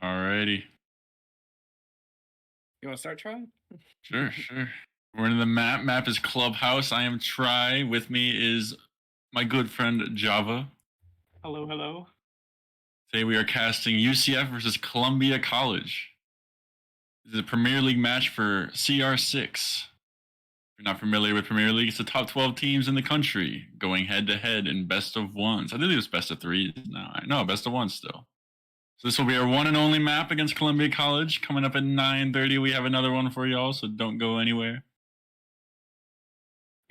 Alrighty. You want to start trying? Sure, sure. We're in the map. Map is Clubhouse. I am Try. With me is my good friend Java. Hello, hello. Today we are casting UCF versus Columbia College. This is a Premier League match for CR6. If you're not familiar with Premier League, it's the top 12 teams in the country going head to head in best of ones. I think it was best of threes now. No, best of ones still. So this will be our one and only map against Columbia College. Coming up at 9:30, we have another one for y'all, so don't go anywhere.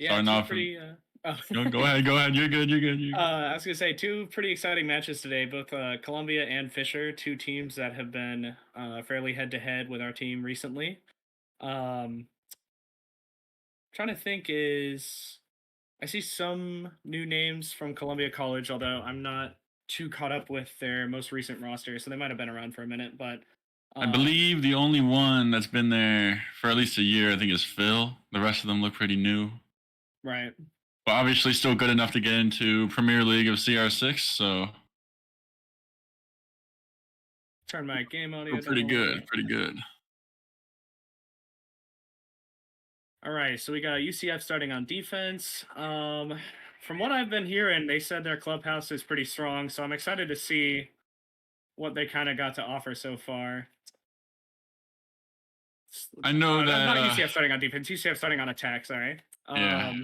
Yeah, Starting two off, pretty. go ahead, go ahead. You're good, you're good. You're good. I was gonna say two pretty exciting matches today. Both Columbia and Fisher, two teams that have been fairly head to head with our team recently. Trying to think is I see some new names from Columbia College, although I'm not too caught up with their most recent roster, so they might have been around for a minute. But I believe the only one that's been there for at least a year, I think, is Phil. The rest of them look pretty new. Right. But obviously still good enough to get into Premier League of CR6, so Turn my game audio we're pretty down a little good, bit. pretty good. All right, so we got UCF starting on defense. From what I've been hearing, they said their clubhouse is pretty strong, so I'm excited to see what they kind of got to offer so far. I know that not UCF starting on defense, UCF starting on attack. Sorry. Yeah,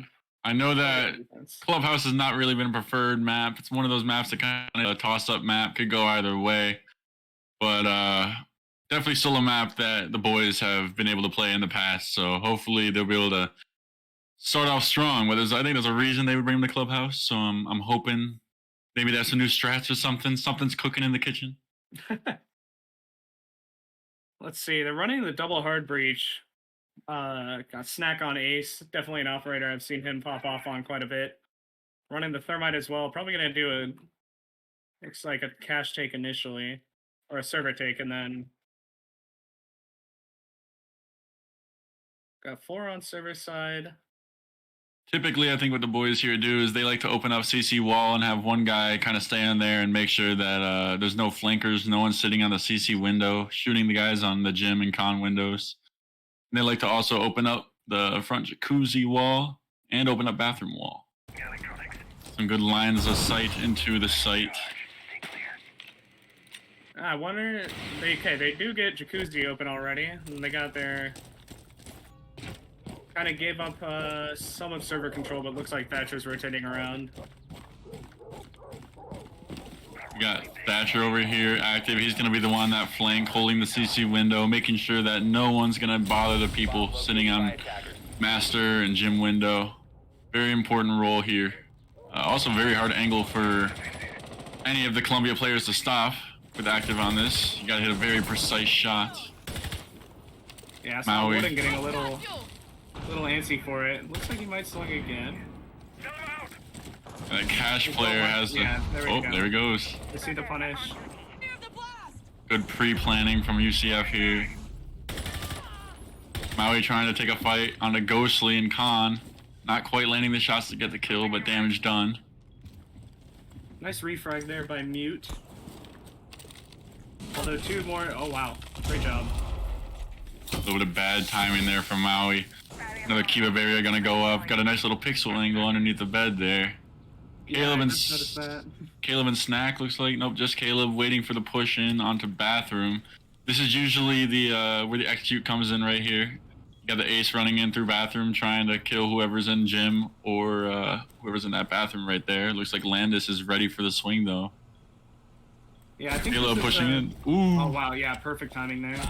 I know that defense. Clubhouse has not really been a preferred map. It's one of those maps that kind of a toss-up map, could go either way. But definitely still a map that the boys have been able to play in the past. So hopefully they'll be able to start off strong. But I think there's a reason they would bring them to Clubhouse. So I'm hoping maybe that's some new strats or something. Something's cooking in the kitchen. Let's see. They're running the double hard breach. Got Snack on Ace. Definitely an operator. I've seen him pop off on quite a bit. Running the Thermite as well. Probably going to do looks like a cache take initially. Or a server take, and then got 4 on server side. Typically, I think what the boys here do is they like to open up CC wall and have one guy kind of stand there and make sure that there's no flankers, no one sitting on the CC window, shooting the guys on the gym and con windows. And they like to also open up the front jacuzzi wall and open up bathroom wall. Some good lines of sight into the site. I wonder. They do get jacuzzi open already, and they got their. Kind of gave up some of server control, but looks like Thatcher's rotating around. We got Thatcher over here active. He's going to be the one that flank, holding the CC window, making sure that no one's going to bother the people sitting on master and gym window. Very important role here. Also very hard angle for any of the Columbia players to stop with active on this. You got to hit a very precise shot. Yeah, so Maui getting a little antsy for it. Looks like he might swing again. And the cash player has the... Yeah, there he goes. To see the punish. Good pre-planning from UCF here. Maui trying to take a fight on the Ghostly and Khan. Not quite landing the shots to get the kill, but damage done. Nice refrag there by Mute. Although 2 more... Oh, wow. Great job. A little bit of bad timing there from Maui. Another Kiva barrier gonna go up. Got a nice little pixel angle underneath the bed there. Yeah, Caleb and Snack looks like. Nope, just Caleb waiting for the push in onto bathroom. This is usually the where the execute comes in right here. You got the ace running in through bathroom trying to kill whoever's in gym or whoever's in that bathroom right there. Looks like Landis is ready for the swing though. Yeah, I think Caleb pushing in. Ooh. Oh wow, yeah, perfect timing there.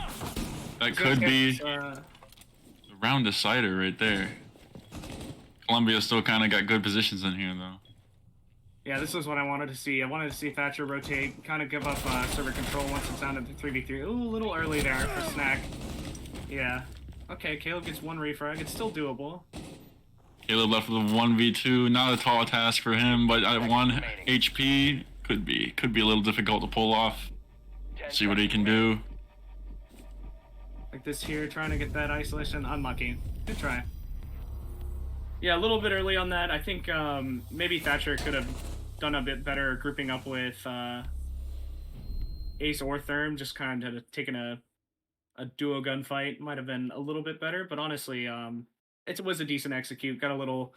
That could be a round decider right there. Columbia still kind of got good positions in here though. Yeah, this is what I wanted to see. I wanted to see Thatcher rotate, kind of give up server control once it's down to the 3v3. Ooh, a little early there for Snack. Yeah. Okay, Caleb gets 1 refrag. It's still doable. Caleb left with a 1v2. Not a tall task for him, but at 1 HP, could be a little difficult to pull off. See what he can do. Like this here, trying to get that isolation. Unlucky. Good try. Yeah, a little bit early on that. I think maybe Thatcher could have done a bit better grouping up with Ace or Therm, just kind of taking a duo gunfight might have been a little bit better. But honestly, it was a decent execute. Got a little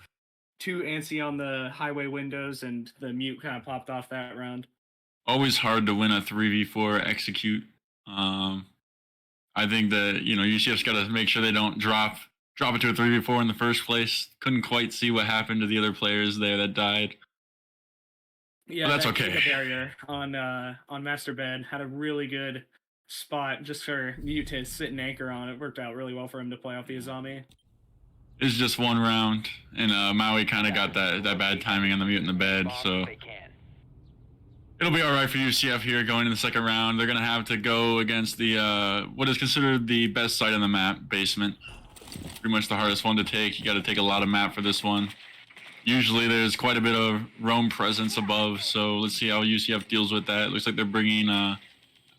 too antsy on the highway windows, and the mute kind of popped off that round. Always hard to win a 3v4 execute. I think that UCF's got to make sure they don't drop it to a 3v4 in the first place. Couldn't quite see what happened to the other players there that died. Yeah, but that's that okay. Barrier on Master Bed had a really good spot just for Mute to sit and anchor on. It worked out really well for him to play off the Azami. It's just one round, and Maui kind of got that bad timing on the mute in the bed, so it'll be all right for UCF here going in the second round. They're gonna have to go against the what is considered the best site on the map, basement. Pretty much the hardest one to take. You got to take a lot of map for this one. Usually there's quite a bit of roam presence above, so let's see how UCF deals with that. It looks like they're bringing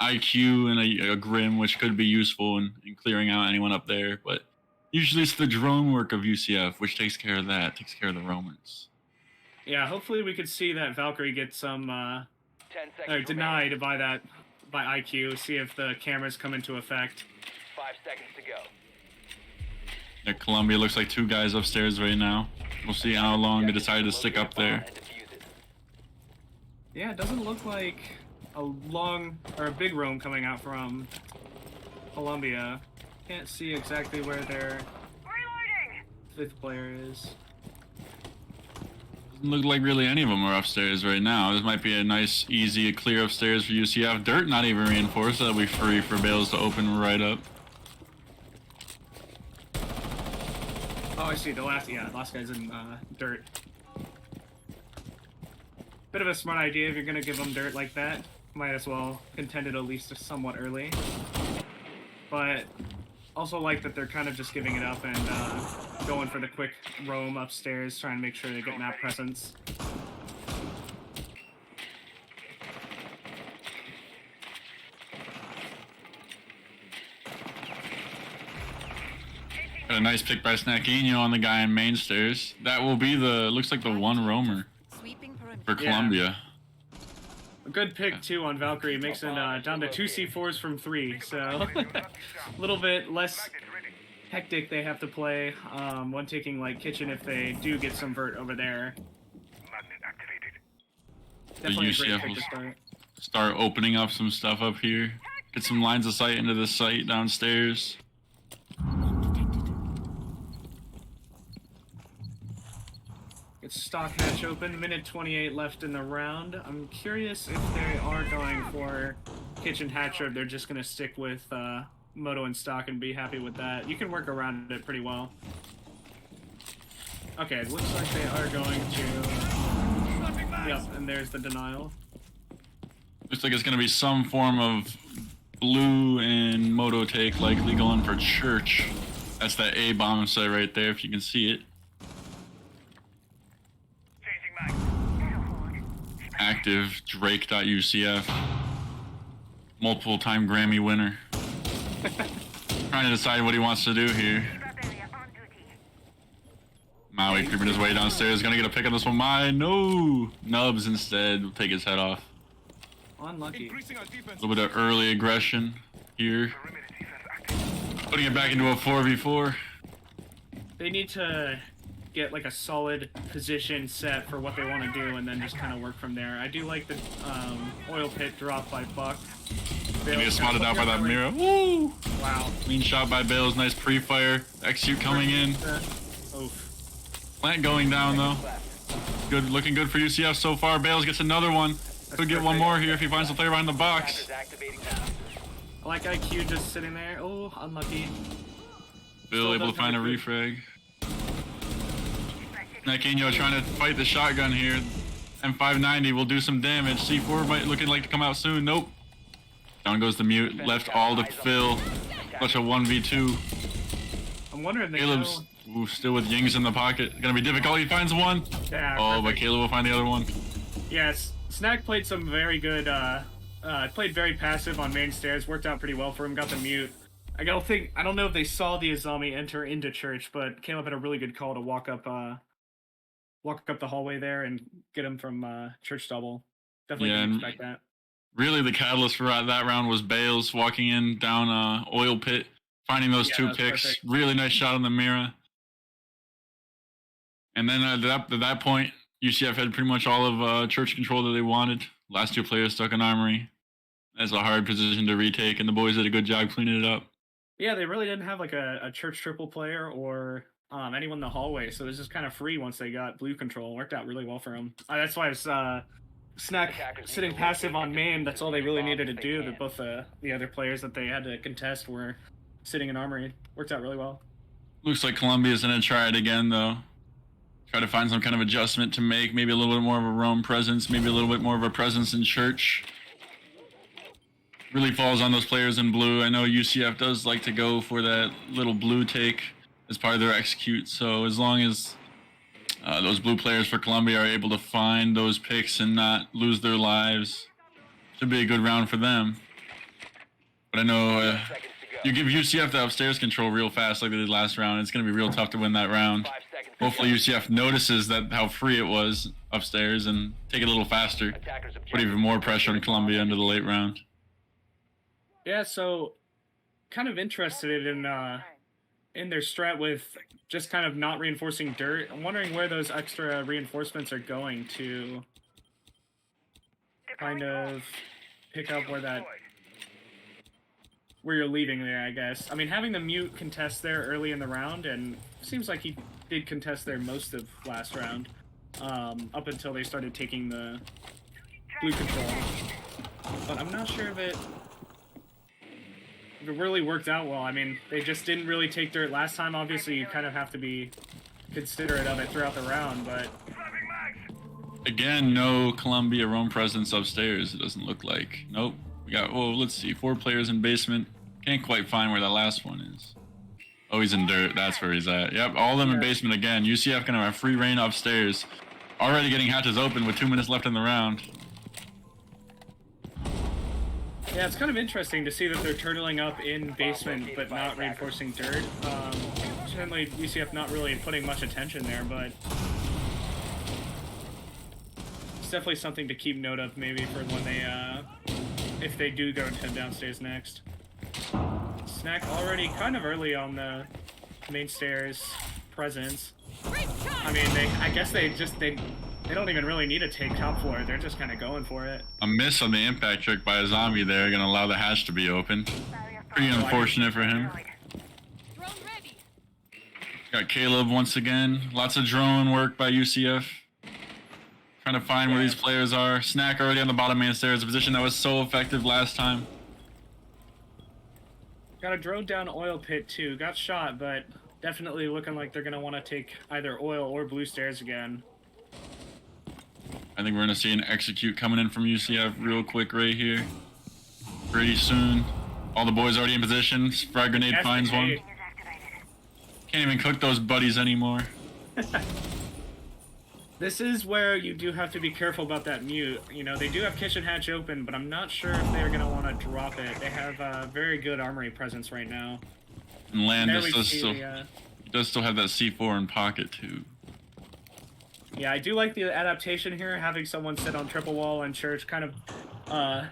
IQ and a Grim, which could be useful in clearing out anyone up there, but usually it's the drone work of UCF, which takes care of that, takes care of the Romans. Yeah, hopefully we could see that Valkyrie get some denied by IQ, see if the cameras come into effect. 5 seconds to go. At Columbia, looks like 2 guys upstairs right now. We'll see how long they decide to stick up there. Yeah, it doesn't look like a big roam coming out from Columbia. Can't see exactly where their fifth player is. Doesn't look like really any of them are upstairs right now. This might be a nice, easy, clear upstairs for UCF. Dirt not even reinforced. That'll be free for Bales to open right up. Oh, I see. The last guy's in dirt. Bit of a smart idea if you're gonna give them dirt like that. Might as well contend it at least somewhat early. But also like that they're kind of just giving it up and going for the quick roam upstairs, trying to make sure they get map presence. Got a nice pick by Snackinho on the guy in main stairs. That will be looks like the one roamer for Columbia. A good pick too on Valkyrie, makes it down to 2 C4s from 3, so a little bit less hectic they have to play. One taking like kitchen if they do get some vert over there. Definitely a great pick to start opening up some stuff up here. Get some lines of sight into the site downstairs. Get stock hatch open, minute 28 left in the round. I'm curious if they are going for kitchen hatch or if they're just going to stick with Moto and stock and be happy with that. You can work around it pretty well. Okay, it looks like they are going to... Yep, and there's the denial. Looks like it's going to be some form of blue and Moto take, likely going for church. That's that A bomb site right there, if you can see it. Active Drake.UCF. Multiple time Grammy winner. Trying to decide what he wants to do here. Maui creeping his way downstairs. Gonna get a pick on this one. No! Nubs instead will take his head off. Unlucky. A little bit of early aggression here. Putting it back into a 4v4. They need to get like a solid position set for what they want to do and then just kind of work from there. I do like the oil pit drop by Buck. Gonna get spotted out by that mirror. Woo! Wow. Clean shot by Bales. Nice pre-fire. Execute coming in. Oof. Plant going down though. Good, looking good for UCF so far. Bales gets another one. Could get one more here if he finds the player behind the box. I like IQ just sitting there. Oh, unlucky. Bill able to find a refrag. Nakinho trying to fight the shotgun here. M590 will do some damage. C4 might looking like to come out soon. Nope. Down goes the mute. Left all to fill. Such a 1v2. I'm wondering if Caleb's still with Yings in the pocket. Gonna be difficult. He finds one. Yeah, oh, but Caleb will find the other one. Yes, Snack played some very good. Played very passive on main stairs. Worked out pretty well for him. Got the mute. I don't know if they saw the Azami enter into church, but Caleb had a really good call to walk up the hallway there and get him from church double. Definitely didn't expect that. Really, the catalyst for that round was Bales walking in down oil pit, finding those Yeah, two that was picks. perfect. Really nice shot on the mirror. And then at that point, UCF had pretty much all of church control that they wanted. Last two players stuck in armory. That's a hard position to retake, and the boys did a good job cleaning it up. Yeah, they really didn't have like a church triple player or anyone in the hallway, so it was just kind of free once they got blue control. It worked out really well for them. That's why it's Snack sitting passive on main. That's all they really needed to do. That both the other players that they had to contest were sitting in armory. Worked out really well. Looks like Columbia's going to try it again, though. Try to find some kind of adjustment to make, maybe a little bit more of a roam presence, maybe a little bit more of a presence in church. Really falls on those players in blue. I know UCF does like to go for that little blue take as part of their execute. So as long as those blue players for Columbia are able to find those picks and not lose their lives, should be a good round for them. But I know you give UCF the upstairs control real fast like they did last round. It's going to be real tough to win that round. Hopefully UCF notices that how free it was upstairs and take it a little faster. Put even more pressure on Columbia into the late round. Yeah, so kind of interested in their strat with just kind of not reinforcing dirt. I'm wondering where those extra reinforcements are going to kind of pick up where you're leaving there, I guess. I mean, having the mute contest there early in the round, and seems like he did contest there most of last round, up until they started taking the blue control. But I'm not sure if it really worked out well. I mean, they just didn't really take dirt last time. Obviously, you kind of have to be considerate of it throughout the round, but... Again, no Columbia roam presence upstairs, it doesn't look like. Nope. We got, oh, let's see, 4 players in basement. Can't quite find where that last one is. Oh, he's in dirt. That's where he's at. Yep, all of them in basement again. UCF gonna have free reign upstairs. Already getting hatches open with 2 minutes left in the round. Yeah, it's kind of interesting to see that they're turtling up in basement but not reinforcing dirt. Certainly UCF not really putting much attention there, but it's definitely something to keep note of maybe for when they, if they do go to downstairs next. Snack already kind of early on the main stairs presence. I mean, I guess they don't even really need to take top floor. They're just kind of going for it. A miss on the impact trick by a zombie there, gonna allow the hatch to be opened. Pretty unfortunate for him. Got Caleb once again. Lots of drone work by UCF. Trying to find where these players are. Snack already on the bottom main stairs, a position that was so effective last time. Got a drone down oil pit too. Got shot, but definitely looking like they're gonna want to take either oil or blue stairs again. I think we're gonna see an execute coming in from UCF real quick right here. Pretty soon. All the boys already in position. Frag grenade finds one. Can't even cook those buddies anymore. This is where you do have to be careful about that mute. You know, they do have kitchen hatch open, but I'm not sure if they're going to want to drop it. They have a very good armory presence right now. And Landis does still have that C4 in pocket too. Yeah, I do like the adaptation here, having someone sit on triple wall and church kind of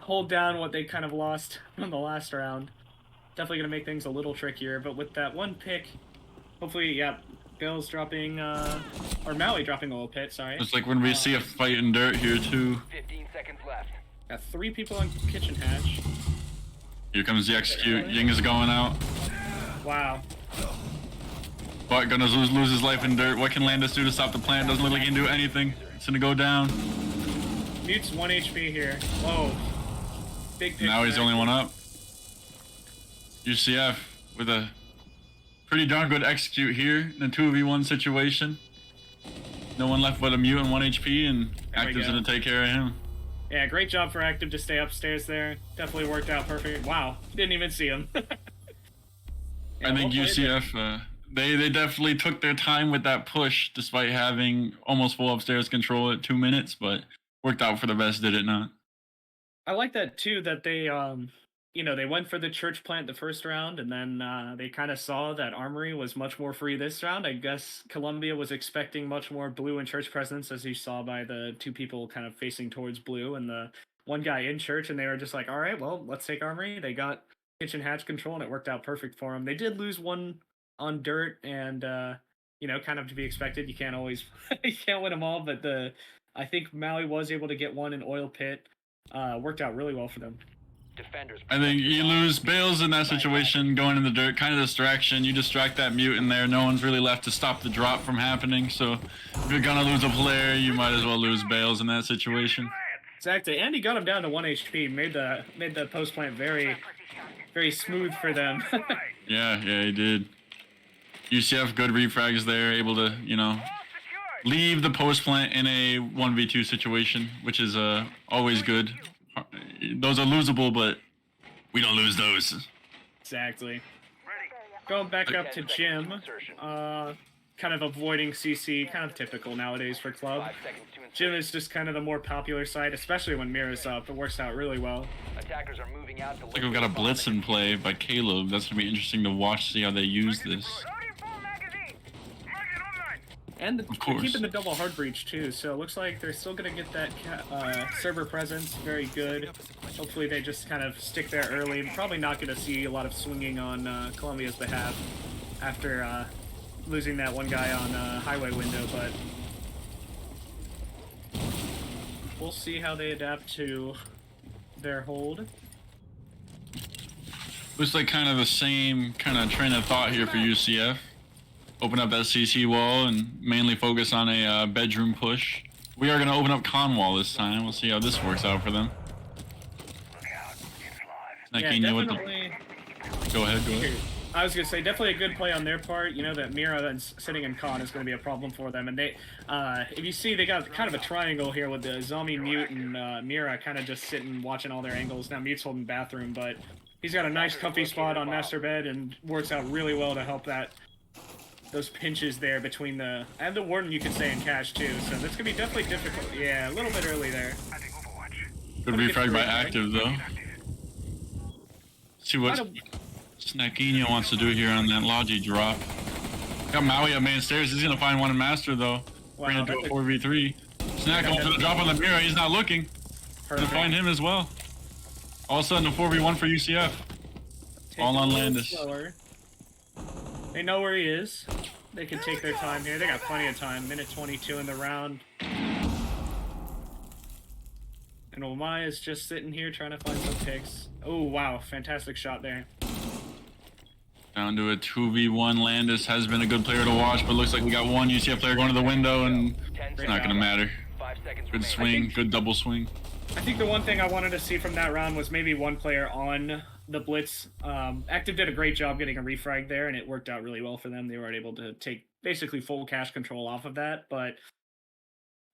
hold down what they kind of lost in the last round. Definitely going to make things a little trickier, but with that one pick, hopefully, yeah, Bill's dropping, or Maui dropping oil pit, sorry. It's like when we see a fight in dirt here too. 15 seconds left. Got 3 people on kitchen hatch. Here comes the execute. Ying is going out. Wow. But gonna lose his life in dirt. What can Landis do to stop the plant? Doesn't look like he can do anything. It's gonna go down. Mute's 1 HP here. Whoa. Big pick. Now he's the only one up. UCF with a pretty darn good execute here in a 2v1 situation. No one left but a mute and 1 HP, and Active's gonna take care of him. Yeah, great job for Active to stay upstairs there. Definitely worked out perfect. Wow, didn't even see him. I think UCF, they definitely took their time with that push, despite having almost full upstairs control at 2 minutes, but worked out for the best, did it not? I like that too, that they, you know, they went for the church plant the first round, and then they kind of saw that armory was much more free this round. I guess Columbia was expecting much more blue and church presence, as you saw by the 2 people kind of facing towards blue, and the one guy in church, and they were just like, all right, well, let's take armory. They got kitchen hatch control, and it worked out perfect for them. They did lose one on dirt, and kind of to be expected. You can't always you can't win them all, but I think Maui was able to get one in oil pit. Worked out really well for them. I think you lose Bales in that situation, going in the dirt, kind of distraction. You distract that mute in there. No one's really left to stop the drop from happening. So if you're gonna lose a player, you might as well lose Bales in that situation. Exactly, and he got him down to 1 HP. Made the post plant very, very smooth for them. yeah, he did. UCF good refrags there, able to leave the post plant in a 1v2 situation, which is always good. Those are losable, but we don't lose those. Exactly. Going back up to Jim, kind of avoiding CC, kind of typical nowadays for club. Jim is just kind of the more popular side, especially when Mira's up. It works out really well. Attackers are moving out. Looks like we've got a blitz in play by Caleb. That's gonna be interesting to watch, see how they use this. And they're keeping the double hard breach too, so it looks like they're still going to get that server presence. Very good. Hopefully they just kind of stick there early. Probably not going to see a lot of swinging on Columbia's behalf after losing that one guy on highway window, but we'll see how they adapt to their hold. Looks like kind of the same kind of train of thought here for UCF. Open up that CC wall and mainly focus on a bedroom push. We are going to open up con wall this time. We'll see how this works out for them. Yeah, definitely. Go ahead. I was going to say, definitely a good play on their part. You know that Mira sitting in con is going to be a problem for them. And they, if you see, they got kind of a triangle here with the zombie Mute and Mira kind of just sitting watching all their angles. Now Mute's holding bathroom, but he's got a nice comfy spot on master bed and works out really well to help those pinches there between the warden, you could say, in cash too, so that's gonna be definitely difficult. Yeah, a little bit early there. Good refrag by active though. See what Snackinho wants to do here on that Logi drop. Got Maui up main stairs. He's gonna find one in master though. Wow, bring it to a 4v3. Snack going for the drop on the mirror. He's not looking. Gonna find him as well. All of a sudden a 4v1 for UCF. All on Landis. They know where he is. They can take their time here. They got plenty of time. Minute 22 in the round. And Omai is just sitting here trying to find some picks. Oh, wow. Fantastic shot there. Down to a 2v1. Landis has been a good player to watch, but looks like we got one UCF player going to the window, and it's not going to matter. Good swing. Good double swing. I think the one thing I wanted to see from that round was maybe one player on the blitz. Active did a great job getting a refrag there, and it worked out really well for them. They were able to take basically full cash control off of that, but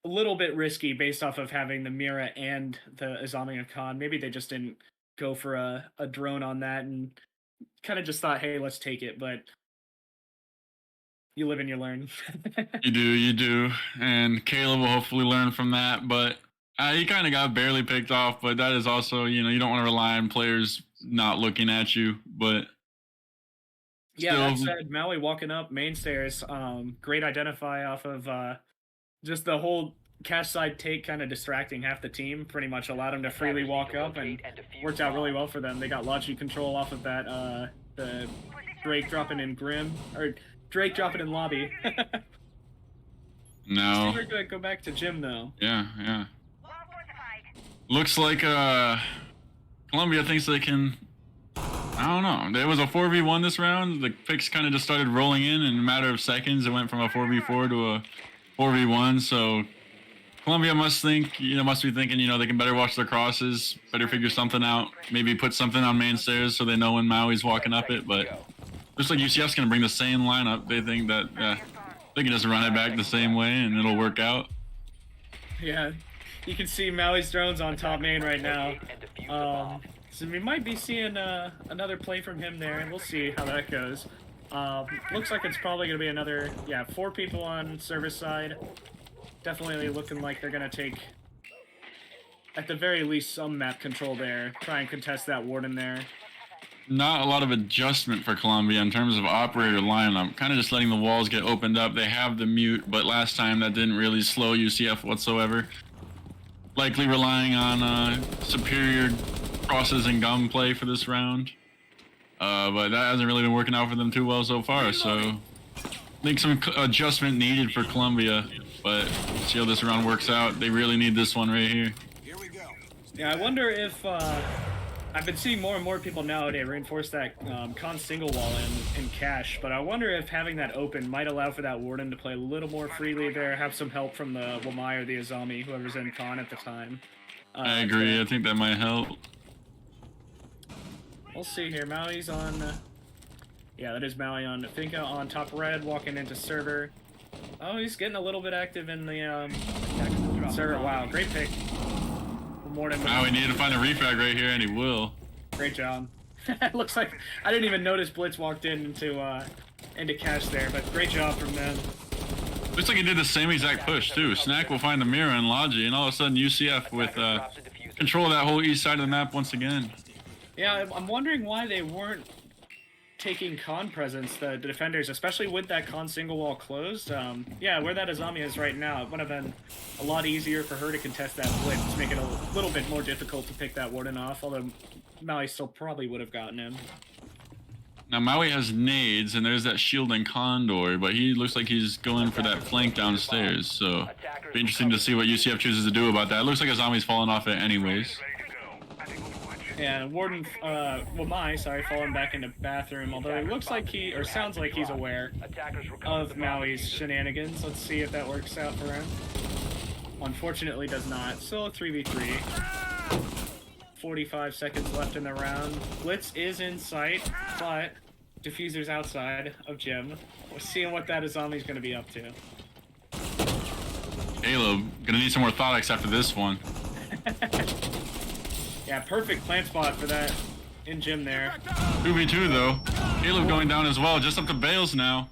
a little bit risky based off of having the Mira and the Azami and Khan. Maybe they just didn't go for a drone on that and kind of just thought, hey, let's take it, but you live and you learn. You do. And Caleb will hopefully learn from that, but he kind of got barely picked off, but that is also, you don't want to rely on players not looking at you, but yeah, that said, Maui walking up main stairs, great identify off of just the whole cash side take, kind of distracting half the team, pretty much allowed them to freely walk up and worked out really well for them. They got Logi control off of that, the Drake dropping in Grim, or Drake dropping in Lobby. No. We're going to go back to Jim though. Yeah. Looks like Columbia thinks they can. I don't know. There was a 4v1 this round. The picks kind of just started rolling in a matter of seconds. It went from a 4v4 to a 4v1. So Columbia must be thinking, they can better watch their crosses, better figure something out, maybe put something on main stairs so they know when Maui's walking up it. But looks like UCF's gonna bring the same lineup. They think that they can just run it back the same way and it'll work out. Yeah. You can see Maui's drones on top main right now. So we might be seeing another play from him there, and we'll see how that goes. Looks like it's probably going to be another, 4 people on service side. Definitely looking like they're going to take, at the very least, some map control there. Try and contest that warden there. Not a lot of adjustment for Columbia in terms of operator lineup. Kind of just letting the walls get opened up. They have the mute, but last time that didn't really slow UCF whatsoever. likely relying on superior crosses and gunplay for this round. But that hasn't really been working out for them too well so far, so I think some adjustment needed for Columbia, but see how this round works out. They really need this one right here. Here we go. Yeah, I wonder if I've been seeing more and more people nowadays reinforce that con single wall in cache, but I wonder if having that open might allow for that warden to play a little more freely there, have some help from the Wamai or the Azami, whoever's in con at the time. I agree. I think that might help. We'll see here. Maui's on. Yeah, that is Maui on Finka on top red, walking into server. Oh, he's getting a little bit active in the server. Wow, great pick. Maui needed to find a refrag right here, and he will. Great job. Looks like I didn't even notice Blitz walked into cache there, but great job from them. Looks like he did the same exact push too. Snack will find the mirror and Logi, and all of a sudden UCF with control of that whole east side of the map once again. Yeah, I'm wondering why they weren't taking con presence, the defenders, especially with that con single wall closed. Yeah, where that Azami is right now, it would have been a lot easier for her to contest that blitz, to make it a little bit more difficult to pick that warden off, although Maui still probably would have gotten him. Now Maui has nades, and there's that shield and condor, but he looks like he's going for that flank downstairs, so be interesting to see what UCF chooses to do about that. It looks like Azami's falling off it anyways. Yeah, Warden, Wamai, sorry, falling back into bathroom, although it looks like or sounds like he's aware of Maui's shenanigans. Let's see if that works out for him. Unfortunately does not. Still a 3v3. 45 seconds left in the round. Blitz is in sight, but Diffuser's outside of Gym. We're seeing what that Azami's going to be up to. Caleb, gonna need some more Thotics after this one. Yeah, perfect plant spot for that in Gym there. 2v2 though. Caleb going down as well, just up to Bales now.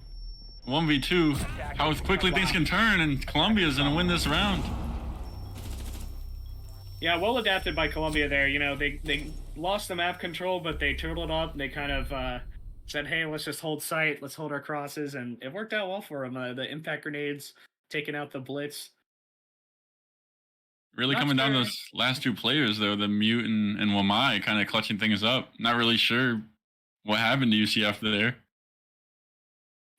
1v2. How quickly things can turn, and Columbia's gonna win this round. Yeah, well adapted by Columbia there. You know, they lost the map control, but they turtled up. They kind of said, hey, let's just hold sight. Let's hold our crosses. And it worked out well for them. The impact grenades taking out the blitz. Really coming down to those last two players, though, the Mute and Wamai kind of clutching things up. Not really sure what happened to UCF there.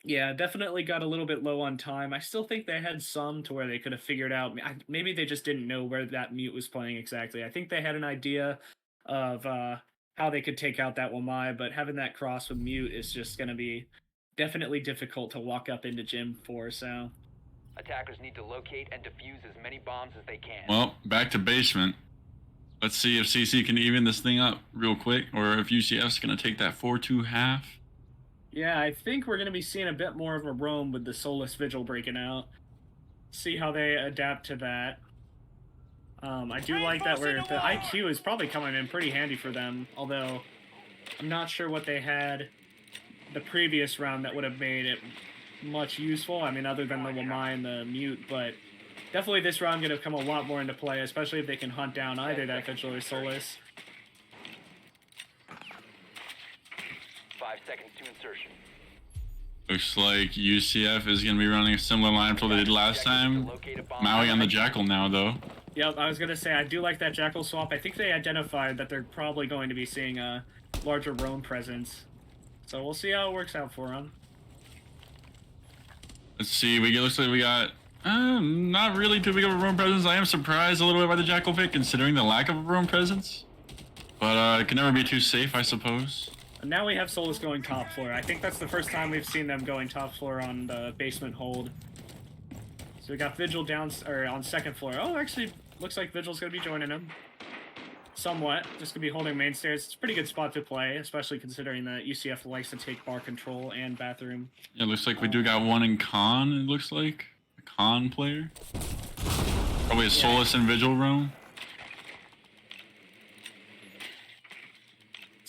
Yeah, definitely got a little bit low on time. I still think they had some to where they could have figured out. Maybe they just didn't know where that Mute was playing exactly. I think they had an idea of how they could take out that Wamai, but having that cross with Mute is just going to be definitely difficult to walk up into Gym for, so... Attackers need to locate and defuse as many bombs as they can. Well, back to basement. Let's see if CC can even this thing up real quick, or if UCF's going to take that 4-2 half. Yeah, I think we're going to be seeing a bit more of a roam with the Soulless Vigil breaking out. See how they adapt to that. I do like that where the IQ is probably coming in pretty handy for them, although I'm not sure what they had the previous round that would have made it much useful. I mean, other than the Wamai and the Mute, but definitely this round going to come a lot more into play, especially if they can hunt down either that Vigil or Soulless. 5 seconds to insertion. Looks like UCF is going to be running a similar lineup to what they did last time. Maui on the Jackal now, though. Yep, I was going to say, I do like that Jackal swap. I think they identified that they're probably going to be seeing a larger roam presence. So we'll see how it works out for them. Let's see, looks like we got not really too big of a roam presence. I am surprised a little bit by the Jackal pick, considering the lack of a roam presence. But it can never be too safe, I suppose. And now we have Soulless going top floor. I think that's the first time we've seen them going top floor on the basement hold. So we got Vigil down, or on second floor. Oh, actually, looks like Vigil's going to be joining him. Somewhat. Just going to be holding main stairs. It's a pretty good spot to play, especially considering that UCF likes to take bar control and bathroom. Yeah, looks like we do got one in Con, it looks like. A Con player. Probably a Soulless and Vigil roam.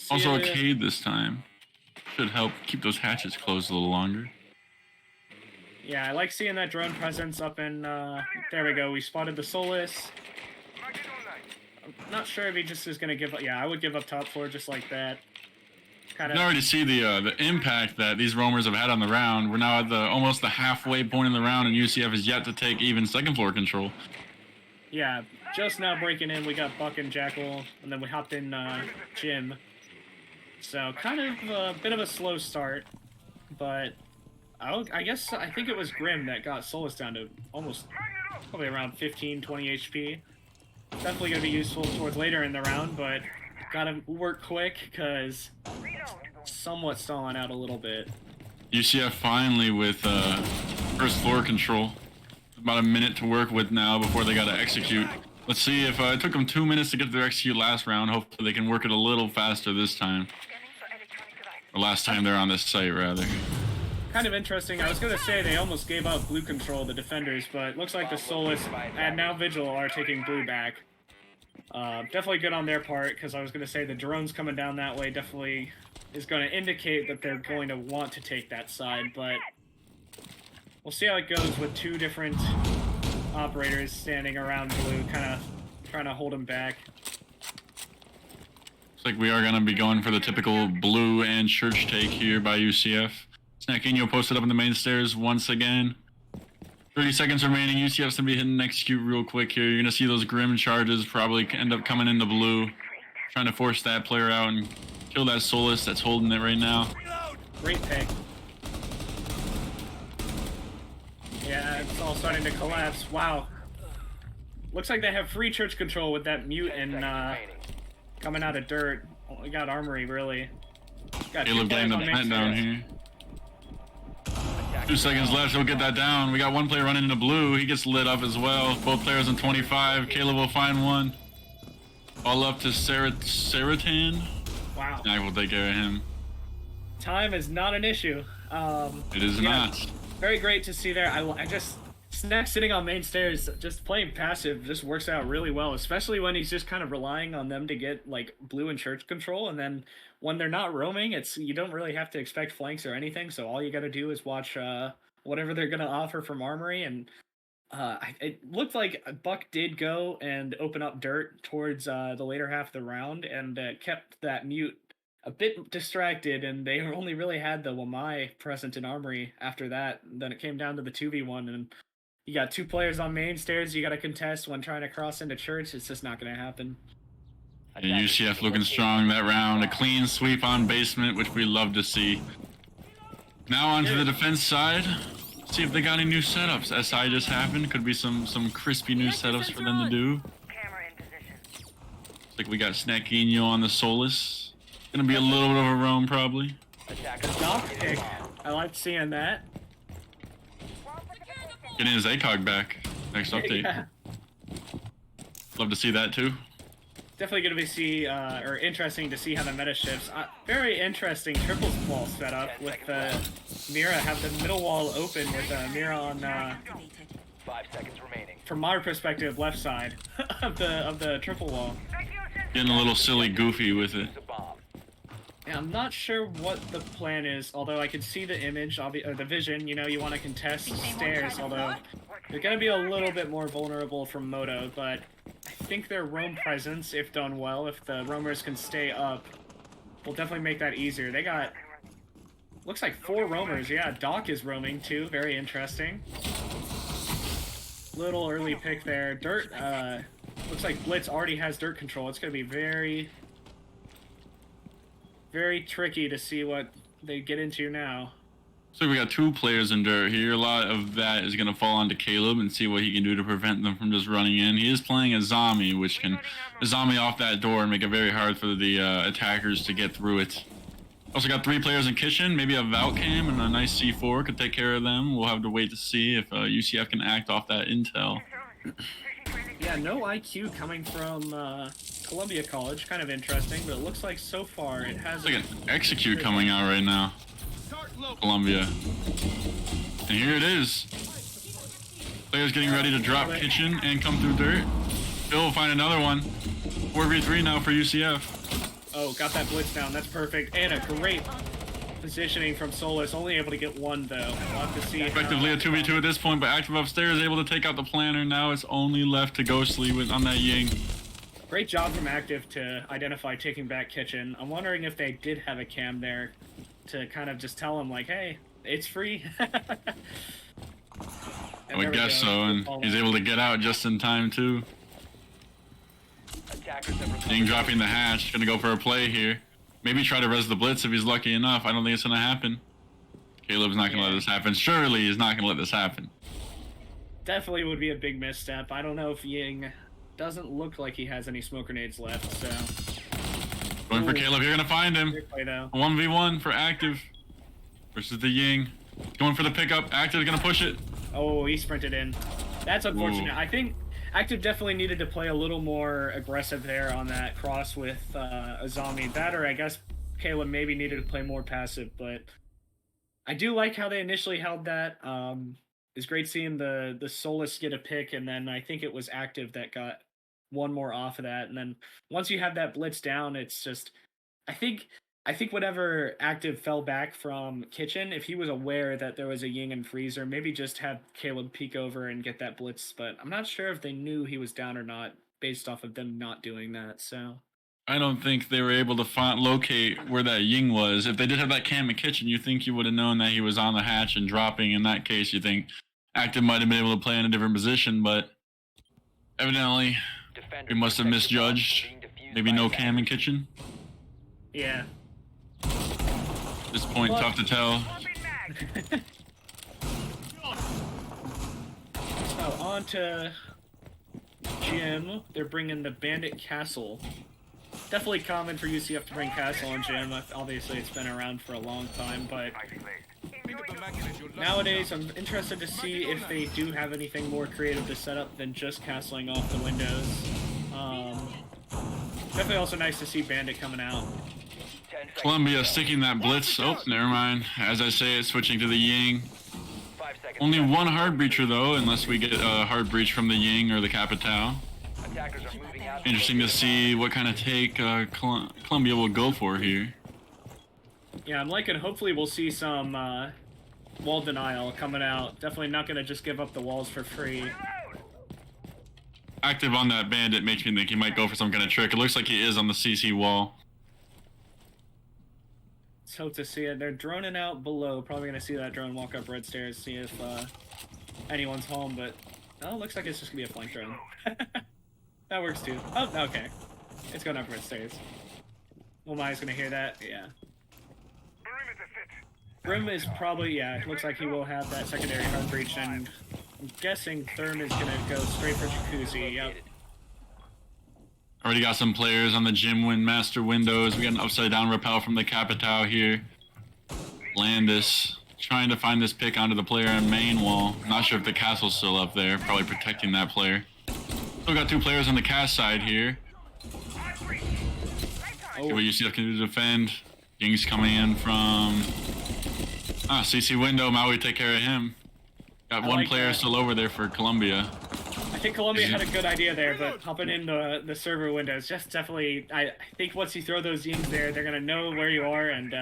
Also Arcade this time. Should help keep those hatches closed a little longer. Yeah, I like seeing that drone presence up in, there we go. We spotted the Soulless. I'm not sure if he just is going to give up. Yeah, I would give up top floor just like that. You can already see the impact that these roamers have had on the round. We're now at almost the halfway point in the round, and UCF is yet to take even second floor control. Yeah, just now breaking in, we got Buck and Jackal, and then we hopped in Jim. So kind of a bit of a slow start, but I think it was Grim that got Solus down to almost probably around 15, 20 HP. Definitely going to be useful towards later in the round, but gotta work quick because somewhat stalling out a little bit. UCF finally with first floor control. About a minute to work with now before they got to execute. Let's see if it took them 2 minutes to get to execute last round. Hopefully they can work it a little faster this time. Or last time they're on this site, rather. Kind of interesting. I was going to say they almost gave up blue control, the defenders, but it looks like the Solus and now Vigil are taking blue back. Definitely good on their part, because I was going to say the drones coming down that way definitely is going to indicate that they're going to want to take that side, but we'll see how it goes with two different operators standing around blue, kind of trying to hold them back. Looks like we are going to be going for the typical blue and church take here by UCF. Snackinho posted up in the main stairs once again. 30 seconds remaining. UCF's going to be hitting execute real quick here. You're going to see those Grim charges probably end up coming into blue. Trying to force that player out and kill that Solus that's holding it right now. Great pick. Yeah, it's all starting to collapse. Wow. Looks like they have free church control with that mute and coming out of dirt. We got armory, really. Got Caleb getting the plant down here. 2 seconds left, he'll get that down. We got one player running into blue. He gets lit up as well. Both players in 25. Caleb will find one. All up to Seratan. Wow. I will take care of him. Time is not an issue. It is not. Very great to see there. I just Snack sitting on main stairs, just playing passive, just works out really well, especially when he's just kind of relying on them to get like blue and church control, and then when they're not roaming, you don't really have to expect flanks or anything. So all you got to do is watch whatever they're gonna offer from armory, and it looked like Buck did go and open up dirt towards the later half of the round, and kept that mute a bit distracted, and they only really had the Wamai present in armory after that. Then it came down to the 2v1, and you got two players on main stairs you got to contest when trying to cross into church. It's just not going to happen. And UCF looking strong that round. A clean sweep on basement, which we love to see. Now on to the defense side. See if they got any new setups. SI just happened. Could be some crispy new setups for them to do. Looks like we got Snackinho on the Solus. Gonna be a little bit of a roam probably. Doc pick. I like seeing that. Getting his ACOG back. Next update. Yeah. Love to see that too. Definitely going to be interesting to see how the meta shifts. Very interesting triple wall setup with Mira have the middle wall open with Mira on 5 seconds remaining. from my perspective left side of the triple wall. Getting a little silly goofy with it. Yeah, I'm not sure what the plan is, although I can see the image, or the vision. You know, you want to contest stairs, although they're going to be a little bit more vulnerable from Moto, but I think their roam presence, if done well, if the roamers can stay up, will definitely make that easier. They got, looks like 4 roamers. Yeah, Doc is roaming too, very interesting. Little early pick there. Dirt, looks like Blitz already has dirt control. It's going to be very tricky to see what they get into now. So we got 2 players in dirt here. A lot of that is going to fall onto Caleb and see what he can do to prevent them from just running in. He is playing a zombie, which can zombie off that door and make it very hard for the attackers to get through it. Also got 3 players in kitchen, maybe a Valcam and a nice C4 could take care of them. We'll have to wait to see if UCF can act off that intel. Yeah, no IQ coming from Columbia College. Kind of interesting, but it looks like so far it has... It's like an execute coming out right now. Columbia. And here it is. Players getting ready to drop kitchen and come through dirt. Phil will find another one. 4v3 now for UCF. Oh, got that blitz down. That's perfect. And a great positioning from Solus. Only able to get one, though. We'll have to see. Effectively a 2v2 at this point, but Active upstairs able to take out the planner. Now it's only left to Ghostly on that Ying. Great job from Active to identify taking back kitchen. I'm wondering if they did have a cam there to kind of just tell him, like, hey, it's free. I would guess so, and he's able to get out just in time, too. Attackers have recovered. Ying dropping the hatch. Gonna go for a play here. Maybe try to res the blitz if he's lucky enough. I don't think it's gonna happen. Caleb's not gonna let this happen. Surely he's not gonna let this happen. Definitely would be a big misstep. I don't know if Ying doesn't look like he has any smoke grenades left, so. Going for Caleb. You're gonna find him. Great play, though. 1v1 for Active versus the Ying. Going for the pickup. Active is gonna push it. Oh, he sprinted in. That's unfortunate. Ooh. I think Active definitely needed to play a little more aggressive there on that cross with Azami. That, or I guess Caleb maybe needed to play more passive, but I do like how they initially held that. It's great seeing the Solus get a pick, and then I think it was Active that got one more off of that. And then once you have that blitz down, it's just I think whatever Active fell back from Kitchen, if he was aware that there was a Ying and Freezer, maybe just have Caleb peek over and get that blitz. But I'm not sure if they knew he was down or not based off of them not doing that. So I don't think they were able to locate where that Ying was. If they did have that cam in Kitchen, you think you would have known that he was on the hatch and dropping. In that case, you think Active might have been able to play in a different position, but evidently Defenders we must have protect the bombs misjudged. from being defused Maybe by no attackers. cam in Kitchen. yeah. At this point, Well- tough to tell. So on to Gym. They're bringing the Bandit Castle. Definitely common for UCF to bring Castle on Gym. Obviously, it's been around for a long time, but nowadays I'm interested to see if they do have anything more creative to set up than just castling off the windows. Definitely also nice to see Bandit coming out. 10 seconds Columbia to go. sticking that blitz. Oh, never mind. As I say it, switching to the Ying. 5 seconds Only left. one hard breacher though, unless we get a hard breach from the Ying or the Capitao. Attackers are moving out. Interesting to see what kind of take Columbia will go for here. Yeah, I'm liking. Hopefully, we'll see some wall denial coming out. Definitely not going to just give up the walls for free. Active on that Bandit makes me think he might go for some kind of trick. It looks like he is on the CC wall. Let's hope to see it. They're droning out below. Probably going to see that drone walk up red stairs, see if anyone's home. But oh, looks like it's just going to be a flank drone. That works too. Oh, okay. It's going up red stairs. Well, Maya's going to hear that. Yeah. Grim is probably, yeah, it looks like he will have that secondary hard breach, and I'm guessing Therm is going to go straight for Jacuzzi. Yep. Already got some players on the Gym Win Master windows. We got an upside down rappel from the Capitao here. Landis trying to find this pick onto the player on main wall. Not sure if the castle's still up there. Probably protecting that player. Still got two players on the cast side here. See what UCF can do to defend. Ying's coming in from CC window. Maui take care of him. Got I one like player that. still over there for Columbia. I think Columbia had a good idea there, but hopping in the server windows, just definitely, I think once you throw those Yings there, they're going to know where you are, and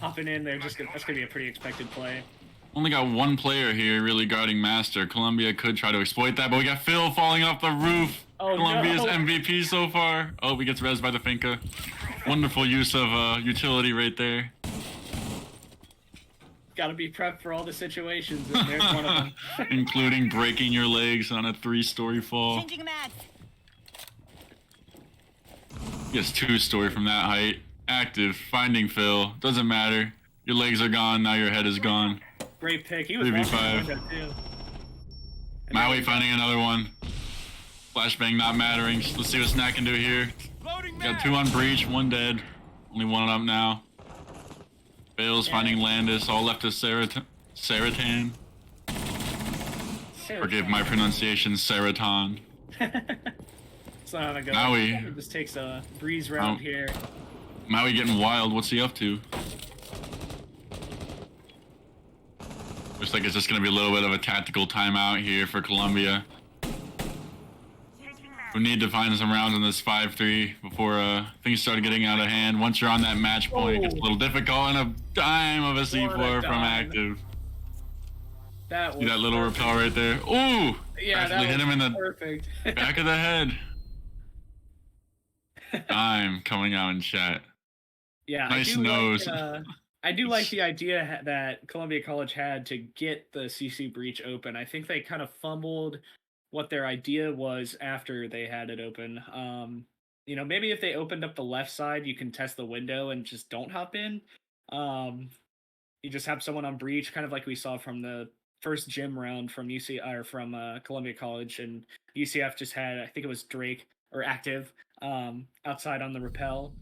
hopping in, that's going to be a pretty expected play. Only got one player here really guarding Master. Columbia could try to exploit that, but we got Phil falling off the roof. Oh, Columbia's no. MVP so far. Oh, he gets rezzed by the Finka. Wonderful use of utility right there. Got to be prepped for all the situations, and there's one of them. Including breaking your legs on a 3-story fall. Changing mags. Gets 2-story from that height. Active, finding Phil. Doesn't matter. Your legs are gone, now your head is gone. Great pick. He was 3v5. walking the window, too. And Maui then- finding another one. Flashbang not mattering. Let's see what Snack can do here. Got 2 on breach, 1 dead. Only 1 up now. Bales finding Landis, all left to Saratan. Forgive my pronunciation, Saraton. It's not a good Maui. one. Just takes a breeze route Oh. here. Maui getting wild, what's he up to? Looks like it's just gonna be a little bit of a tactical timeout here for Columbia. We need to find some rounds in this 5-3 before things start getting out of hand. Once you're on that match point, it gets a little difficult, and a dime of a C4 from dime. Active. That See was that little perfect. rappel right there? Ooh! Yeah, Actually that hit him in the perfect. back of the head. Dime coming out in chat. Yeah, Nice I do nose. Like, I do like the idea that Columbia College had to get the CC breach open. I think they kind of fumbled what their idea was after they had it open. You know, maybe if they opened up the left side, you can test the window and just don't hop in. Um, you just have someone on breach, kind of like we saw from the first gym round from UC or from Columbia College, and UCF just had, I think it was Drake or Active outside on the rappel.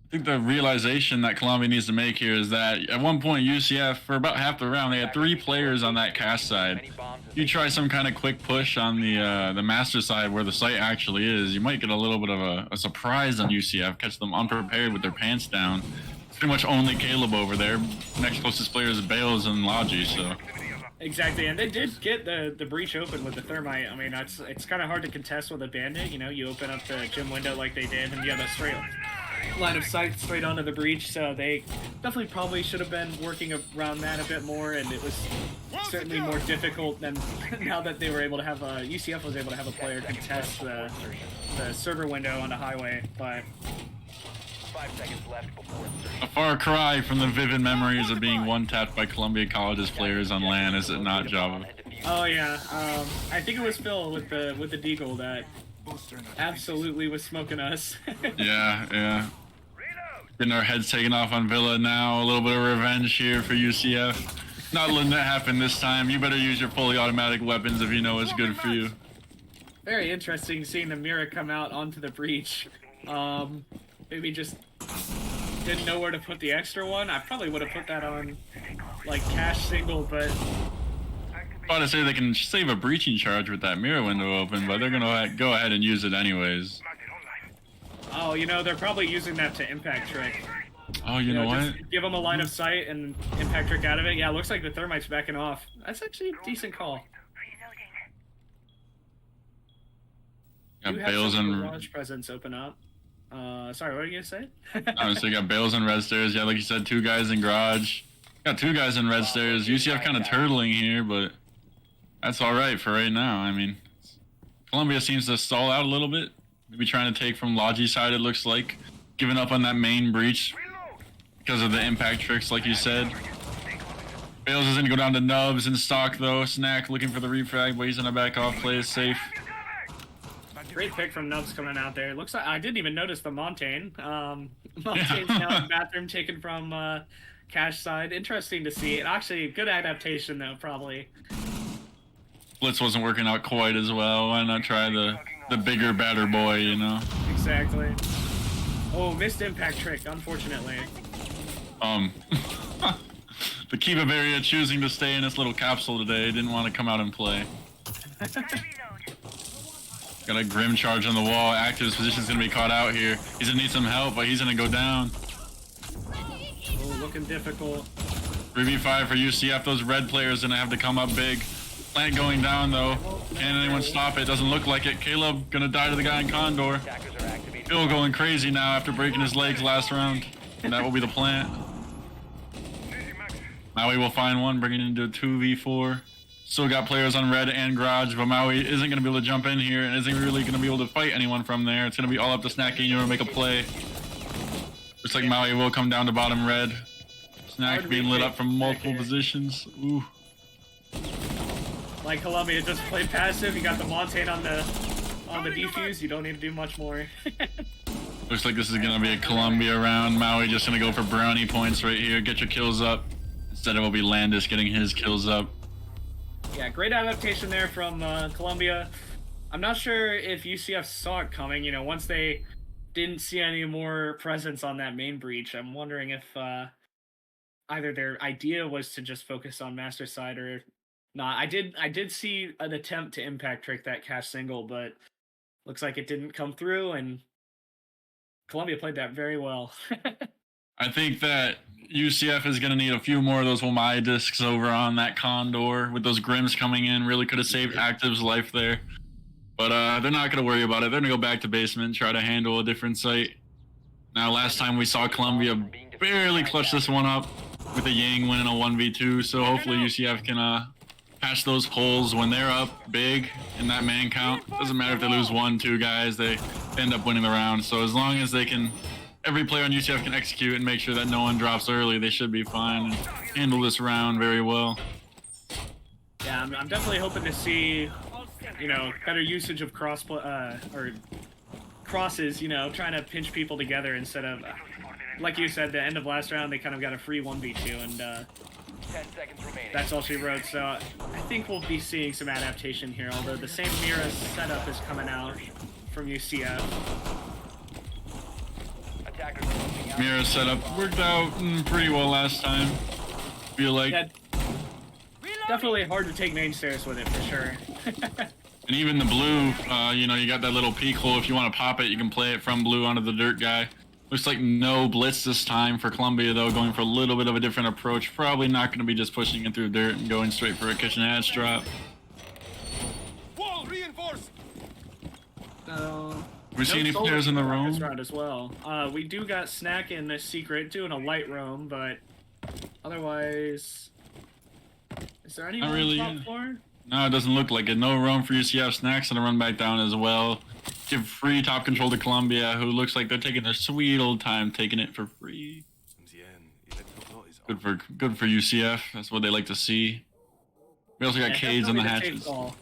I think the realization that Columbia needs to make here is that at one point UCF, for about half the round, they had 3 players on that cast side. You try some kind of quick push on the master side where the site actually is, you might get a little bit of a surprise on UCF, catch them unprepared with their pants down. It's pretty much only Caleb over there. Next closest player is Bales and Logi, so. Exactly, and they did get the breach open with the thermite. I mean, it's kind of hard to contest with a bandit. You know, you open up the gym window like they did, and you have a straight line of sight straight onto the breach. So they definitely probably should have been working around that a bit more, and it was certainly more difficult than now that they were able to have UCF was able to have a player contest the server window on the highway, but. 5 seconds left before A far cry from the vivid memories of being one-tapped by Columbia College's players on LAN, is it not, Java? Oh yeah, I think it was Phil with the deagle that absolutely was smoking us. Yeah. Getting our heads taken off on Villa now. A little bit of revenge here for UCF. Not letting that happen this time. You better use your fully automatic weapons if you know what's good for you. Very interesting seeing the Mira come out onto the breach. Maybe just didn't know where to put the extra one. I probably would have put that on like cash single, but I ought to say they can save a breaching charge with that mirror window open, but they're gonna go ahead and use it anyways. oh, you know, they're probably using that to impact trick. Oh, you know what? Just give them a line of sight and impact trick out of it. Yeah, it looks like the thermite's backing off. That's actually a decent call. Got You have Bales some and garage presence open up. Sorry, what are you gonna say? honestly, got Bales and red stairs. Yeah, like you said, 2 guys in garage. Got 2 guys in red stairs. UCF kind of turtling here, but that's all right for right now. I mean, Columbia seems to stall out a little bit. Maybe trying to take from Logi's side, it looks like. Giving up on that main breach because of the impact tricks, like you said. Bales is going to go down to Nubs in stock, though. Snack looking for the refrag, but he's going to back off, play it safe. Great pick from Nubs coming out there. It looks like I didn't even notice the Montaigne. Montaigne's now in the bathroom taken from Cash side. Interesting to see. Actually, good adaptation, though, probably. Blitz wasn't working out quite as well. Why not try the bigger, badder boy, you know? Exactly. Oh, missed impact trick, unfortunately. The Kiva Bavaria choosing to stay in this little capsule today. Didn't want to come out and play. Got a Grim charge on the wall. Active's position's going to be caught out here. He's going to need some help, but he's going to go down. Oh, looking difficult. 3v5 for UCF. Those red players going to have to come up big. Plant going down, though. Can anyone stop it? Doesn't look like it. Caleb going to die to the guy in Condor. Phil going crazy now after breaking his legs last round. And that will be the plant. Maui will find one, bringing it into a 2v4. Still got players on red and garage, but Maui isn't going to be able to jump in here and isn't really going to be able to fight anyone from there. It's going to be all up to Snack and to make a play. Looks like Maui will come down to bottom red. Snack being lit up from multiple positions. Ooh. Like Columbia, just play passive. You got the Montaigne on the defuse. You don't need to do much more. Looks like this is going to be a Columbia round. Maui just going to go for brownie points right here. Get your kills up. Instead, it will be Landis getting his kills up. Yeah, great adaptation there from Columbia. I'm not sure if UCF saw it coming. You know, once they didn't see any more presence on that main breach, I'm wondering if either their idea was to just focus on master side or not. I did see an attempt to impact trick that cash single, but looks like it didn't come through, and Columbia played that very well. I think that UCF is going to need a few more of those Wamai discs over on that Condor with those Grims coming in. Really could have saved Active's life there. But they're not going to worry about it. They're going to go back to basement, try to handle a different site. Now, last time we saw Columbia barely clutch this one up with a Yang winning a 1v2. So hopefully UCF can patch those holes when they're up big in that man count. Doesn't matter if they lose 1, 2 guys. They end up winning the round. So as long as they can... Every player on UCF can execute and make sure that no one drops early, they should be fine and handle this round very well. Yeah, I'm definitely hoping to see, you know, better usage of cross crosses, you know, trying to pinch people together instead of, like you said, the end of last round, they kind of got a free 1v2, and 10 seconds remaining. that's all she wrote. So I think we'll be seeing some adaptation here, although the same Mira setup is coming out from UCF. Attackers are moving out. Mira setup worked out pretty well last time. Feel like, Yeah, definitely hard to take main stairs with it for sure. and even the blue, you know, you got that little peek hole. If you want to pop it, you can play it from blue onto the dirt guy. Looks like no blitz this time for Columbia, though, going for a little bit of a different approach. Probably not going to be just pushing it through dirt and going straight for a kitchen hatch drop. Wall reinforced. We see any solos players in the this room? round as well. We do got Snack in the secret doing a light roam, but otherwise, is there anyone really, on yeah. top floor? No, it doesn't look like it. No roam for UCF. Snack's gonna run back down as well. Give free top control to Columbia, who looks like they're taking their sweet old time taking it for free. Good for UCF. That's what they like to see. We also got Cades on the definitely hatches. call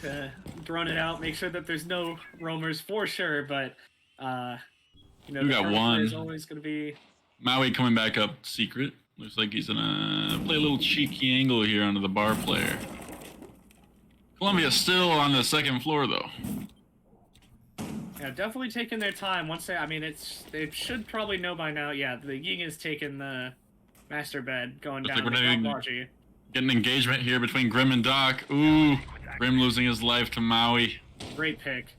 to run it out, make sure that there's no roamers for sure, but you know, We the got perimeter one. is always going to be. Maui coming back up secret. Looks like he's gonna play a little cheeky angle here onto the bar player. Columbia still on the second floor though. Yeah, definitely taking their time. Once they, I mean, they should probably know by now. Yeah, the Ying is taking the master bed, going Looks down like to we're the getting- Logi. Getting engagement here between Grim and Doc. Ooh, Grim losing his life to Maui. Great pick.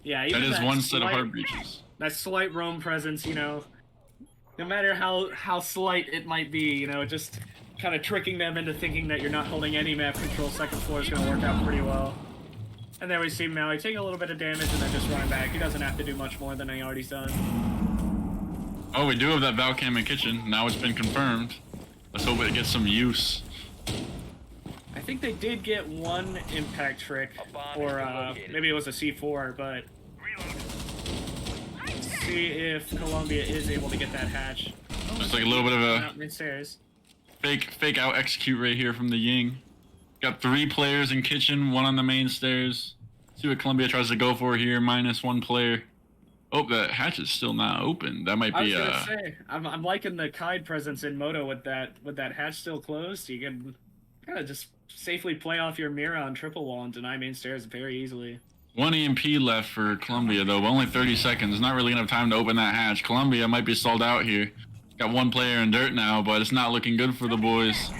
Yeah, That even is one set of slight- heart breaches. That slight roam presence, you know, no matter how slight it might be, you know, just kind of tricking them into thinking that you're not holding any map control. Second floor is going to work out pretty well. And there we see Maui taking a little bit of damage and then just running back. He doesn't have to do much more than he already's done. Oh, we do have that Valcam in kitchen. Now it's been confirmed. Let's hope it gets some use. I think they did get one impact trick, or maybe it was a C4, but let's see if Columbia is able to get that hatch. Just like a little bit of a Out mid-stairs. fake out execute right here from the Ying. Got 3 players in kitchen, 1 on the main stairs. See what Columbia tries to go for here, minus 1 player. Oh, that hatch is still not open. That might I was be gonna say, I'm liking the Kaid presence in Moto with that hatch still closed. You can kind of just safely play off your Mira on triple wall and deny main stairs very easily. 1 EMP left for Columbia though, but only 30 seconds. Not really enough time to open that hatch. Columbia might be stalled out here. Got 1 player in dirt now, but it's not looking good for the boys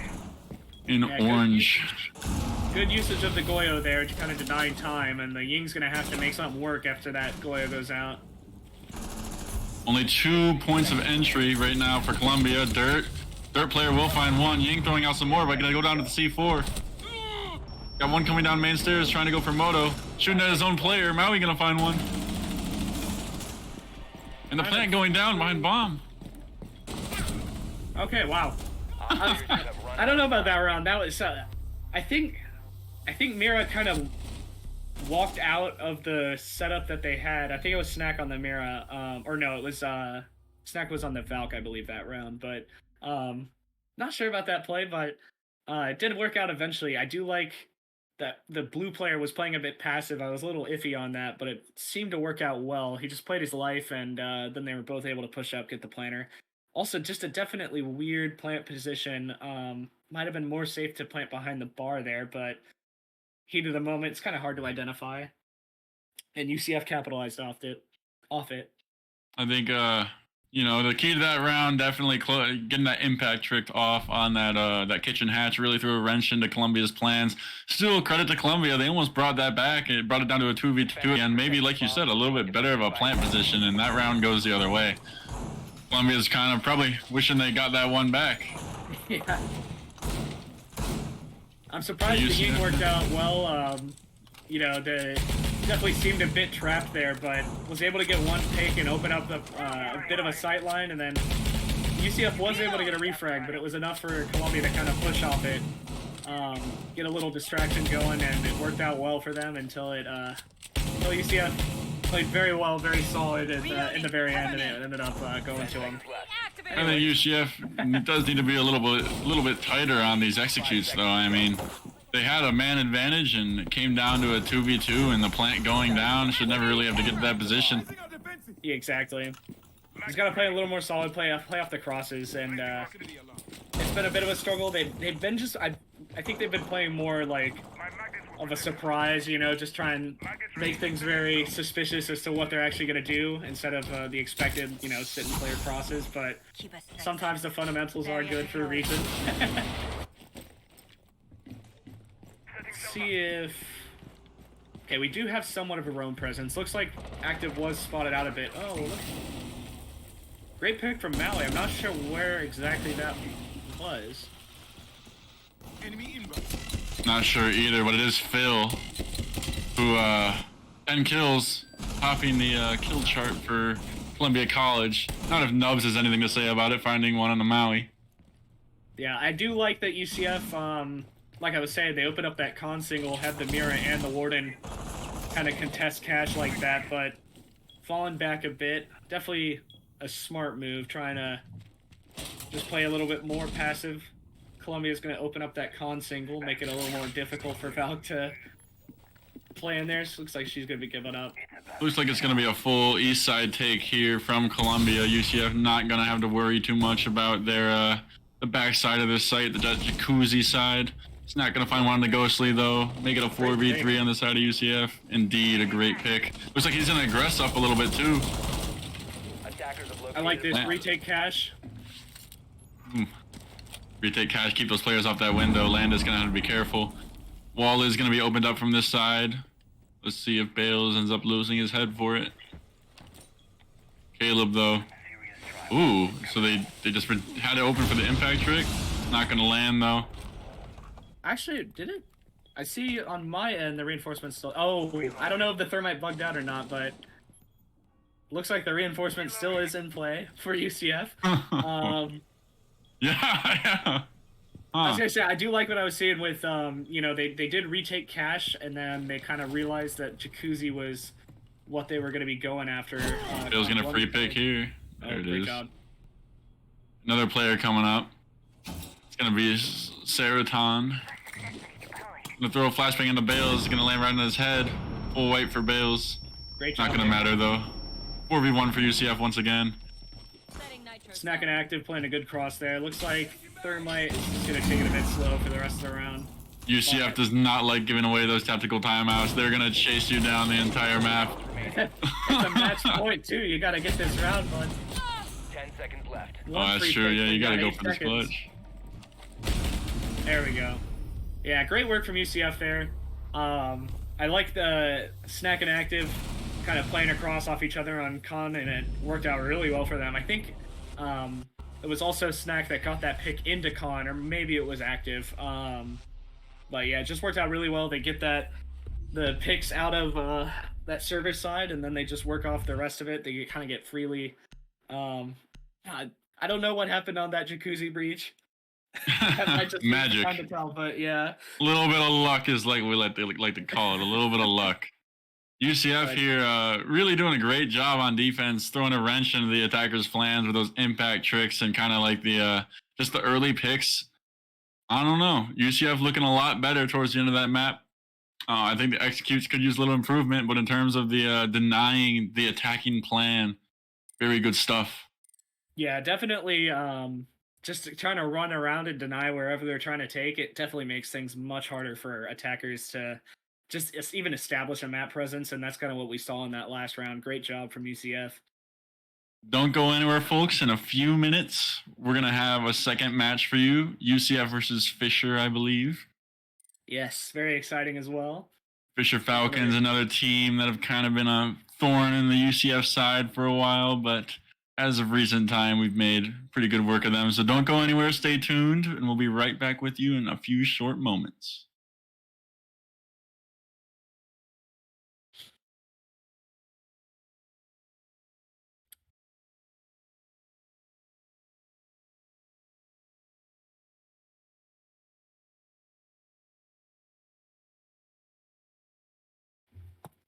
in Yeah, orange. Good usage of the Goyo there, kind of denying time, and the Ying's gonna have to make something work after that Goyo goes out. Only 2 points of entry right now for Columbia. Dirt player will find 1. Ying throwing out some more, but gonna go down to the C4. Got 1 coming down main stairs, trying to go for Moto. Shooting at his own player. Maui gonna find 1. And the plant going down behind bomb. Okay, wow. Operators have run I don't know about that round. That was, I think Mira kind of walked out of the setup that they had. I think it was Snack on the Mira, or no, it was Snack was on the Valk, I believe, that round. But not sure about that play, but it did work out eventually. I do like that the blue player was playing a bit passive. I was a little iffy on that, but it seemed to work out well. He just played his life, and then they were both able to push up, get the planter. Also, just a definitely weird plant position. Might have been more safe to plant behind the bar there, but heat of the moment, it's kind of hard to identify. And UCF capitalized off it. I think, you know, the key to that round definitely getting that impact trick off on that kitchen hatch really threw a wrench into Columbia's plans. Still, credit to Columbia. They almost brought that back. It brought it down to a 2v2. And maybe, like you said, a little bit better of a plant position, and that round goes the other way. Columbia's kind of probably wishing they got that one back. Yeah. I'm surprised the UCF. game worked out well. You know, they definitely seemed a bit trapped there, but was able to get one take and open up a bit of a sight line, and then UCF was able to get a refrag, but it was enough for Columbia to kind of push off it, get a little distraction going, and it worked out well for them until UCF played very well, very solid in the very end, and it ended up going to them. I think UCF does need to be a little bit tighter on these executes, though. I mean, they had a man advantage, and it came down to a 2v2, and the plant going down should never really have to get to that position. Yeah, exactly. He's got to play a little more solid, play off the crosses, and it's been a bit of a struggle. They've been just I think they've been playing more like of a surprise, you know, just try and make things very suspicious as to what they're actually going to do instead of the expected, you know, sit and clear crosses. But sometimes the fundamentals are good for a reason. Let's see if. Okay, we do have somewhat of a roam presence. Looks like Active was spotted out a bit. Oh, look. Great pick from Mally. I'm not sure where exactly that was. Not sure either, but it is Phil, who 10 kills, topping the kill chart for Columbia College. Not if Nubs has anything to say about it, finding one on the Maui. Yeah, I do like that UCF, like I was saying, they opened up that con single, had the Mira and the Warden kind of contest cash like that, but falling back a bit. Definitely a smart move, trying to just play a little bit more passive. Columbia's going to open up that con single, make it a little more difficult for Valk to play in there. So looks like she's going to be giving up. Looks like it's going to be a full east side take here from Columbia. UCF not going to have to worry too much about their the back side of this site, the jacuzzi side. It's not going to find one on the Ghostly, though. Make it a 4v3 on the side of UCF. Indeed, a great pick. Looks like he's going to aggress up a little bit, too. I like this. Retake cash. Retake cash, keep those players off that window. Landa's going to have to be careful. Wall is going to be opened up from this side. Let's see if Bales ends up losing his head for it. Caleb, though. Ooh, so they just had it open for the impact trick. Not going to land, though. Actually, did it? I see on my end the reinforcement still. Oh, I don't know if the thermite bugged out or not, but looks like the reinforcement still is in play for UCF. Yeah. I was gonna say, I do like what I was seeing with, you know, they did retake cash, and then they kind of realized that Jacuzzi was what they were going to be going after. Bill's going to free pick here. There it is. Job. Another player coming up. It's going to be Seraton. Going to throw a flashbang into Bales. It's going to land right on his head. Full white for Bales. Great job. Not going to matter, though. 4v1 for UCF once again. Snack and Active playing a good cross there. Looks like Thermite is just going to take it a bit slow for the rest of the round. UCF does not like giving away those tactical timeouts. They're going to chase you down the entire map. It's a match point, too. You got to get this round, bud. 10 seconds left. Oh, that's true. Yeah, you got to go for this clutch. There we go. Yeah, great work from UCF there. I like the Snack and Active kind of playing across off each other on con, and it worked out really well for them. I think it was also Snack that got that pick into con, or maybe it was Active. But yeah, it just worked out really well. They get the picks out of that server side, and then they just work off the rest of it. They kind of get freely. I don't know what happened on that jacuzzi breach. Magic. Time to tell, but yeah. A little bit of luck is like we like to call it. A little bit of luck. UCF here really doing a great job on defense, throwing a wrench into the attackers' plans with those impact tricks and kind of like the just the early picks. I don't know. UCF looking a lot better towards the end of that map. I think the executes could use a little improvement, but in terms of the denying the attacking plan, very good stuff. Yeah, definitely. Just trying to run around and deny wherever they're trying to take, it definitely makes things much harder for attackers to just even establish a map presence, and that's kind of what we saw in that last round. Great job from UCF. Don't go anywhere, folks. In a few minutes, we're going to have a second match for you. UCF versus Fisher, I believe. Yes, very exciting as well. Fisher Falcons, another team that have kind of been a thorn in the UCF side for a while, but as of recent time, we've made pretty good work of them. So don't go anywhere. Stay tuned, and we'll be right back with you in a few short moments.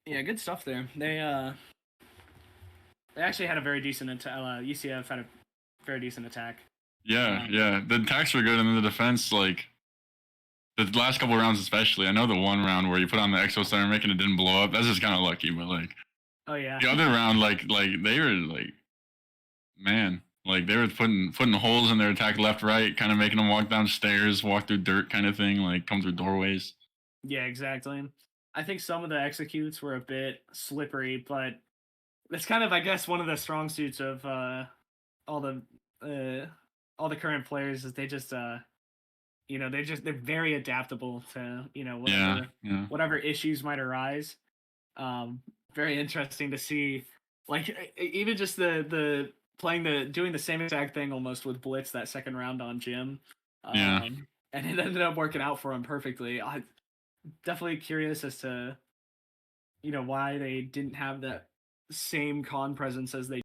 Yeah, good stuff there. They actually had a very decent UCF had a very decent attack. Yeah. The attacks were good, and then the defense, like the last couple of rounds especially. I know the one round where you put on the exo thermic and it didn't blow up. That's just kind of lucky, but like Oh yeah. The other round, like they were like, man, like they were putting holes in their attack left, right, kind of making them walk downstairs, walk through dirt, kind of thing, like come through doorways. Yeah, exactly. I think some of the executes were a bit slippery, but that's kind of, I guess, one of the strong suits of all the uh, all the current players is they just they're very adaptable to Yeah, yeah, whatever issues might arise. Um, Very interesting to see, like even just the playing the doing the same exact thing almost with Blitz that second round on Jim, yeah. and it ended up working out for him perfectly. I definitely curious as to why they didn't have that same con presence as they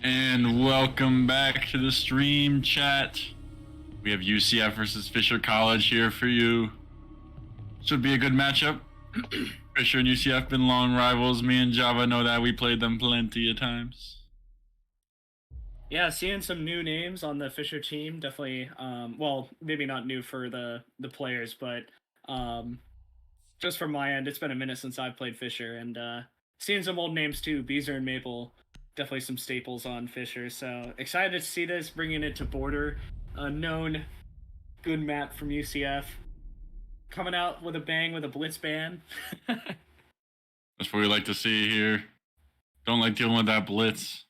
And welcome back to the stream chat. We have UCF versus Fisher College here for you. Should be a good matchup. Fisher and UCF been long rivals. Me and Java know that. We played them plenty of times. Yeah, seeing some new names on the Fisher team, definitely. Well, maybe not new for the players, but just from my end, it's been a minute since I've played Fisher, and seeing some old names too. Beezer and Maple, definitely some staples on Fisher. So excited to see this, bringing it to Border, a known good map from UCF, coming out with a bang with a blitz ban. That's what we like to see here. Don't like dealing with that blitz.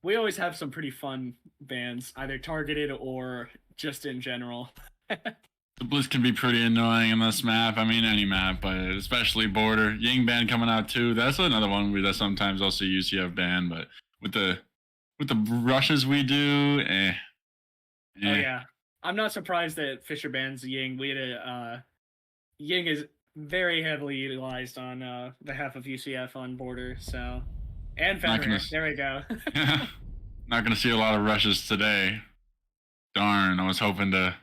We always have some pretty fun bans, either targeted or just in general. The blitz can be pretty annoying in this map. I mean, any map, but especially Border. Ying ban coming out too. That's another one that sometimes I'll see UCF ban, but with the rushes we do, Oh yeah, I'm not surprised that Fisher bans Ying. We had Ying is very heavily utilized on behalf of UCF on Border, so and Fenrir. There we go. Not gonna see a lot of rushes today. Darn, I was hoping to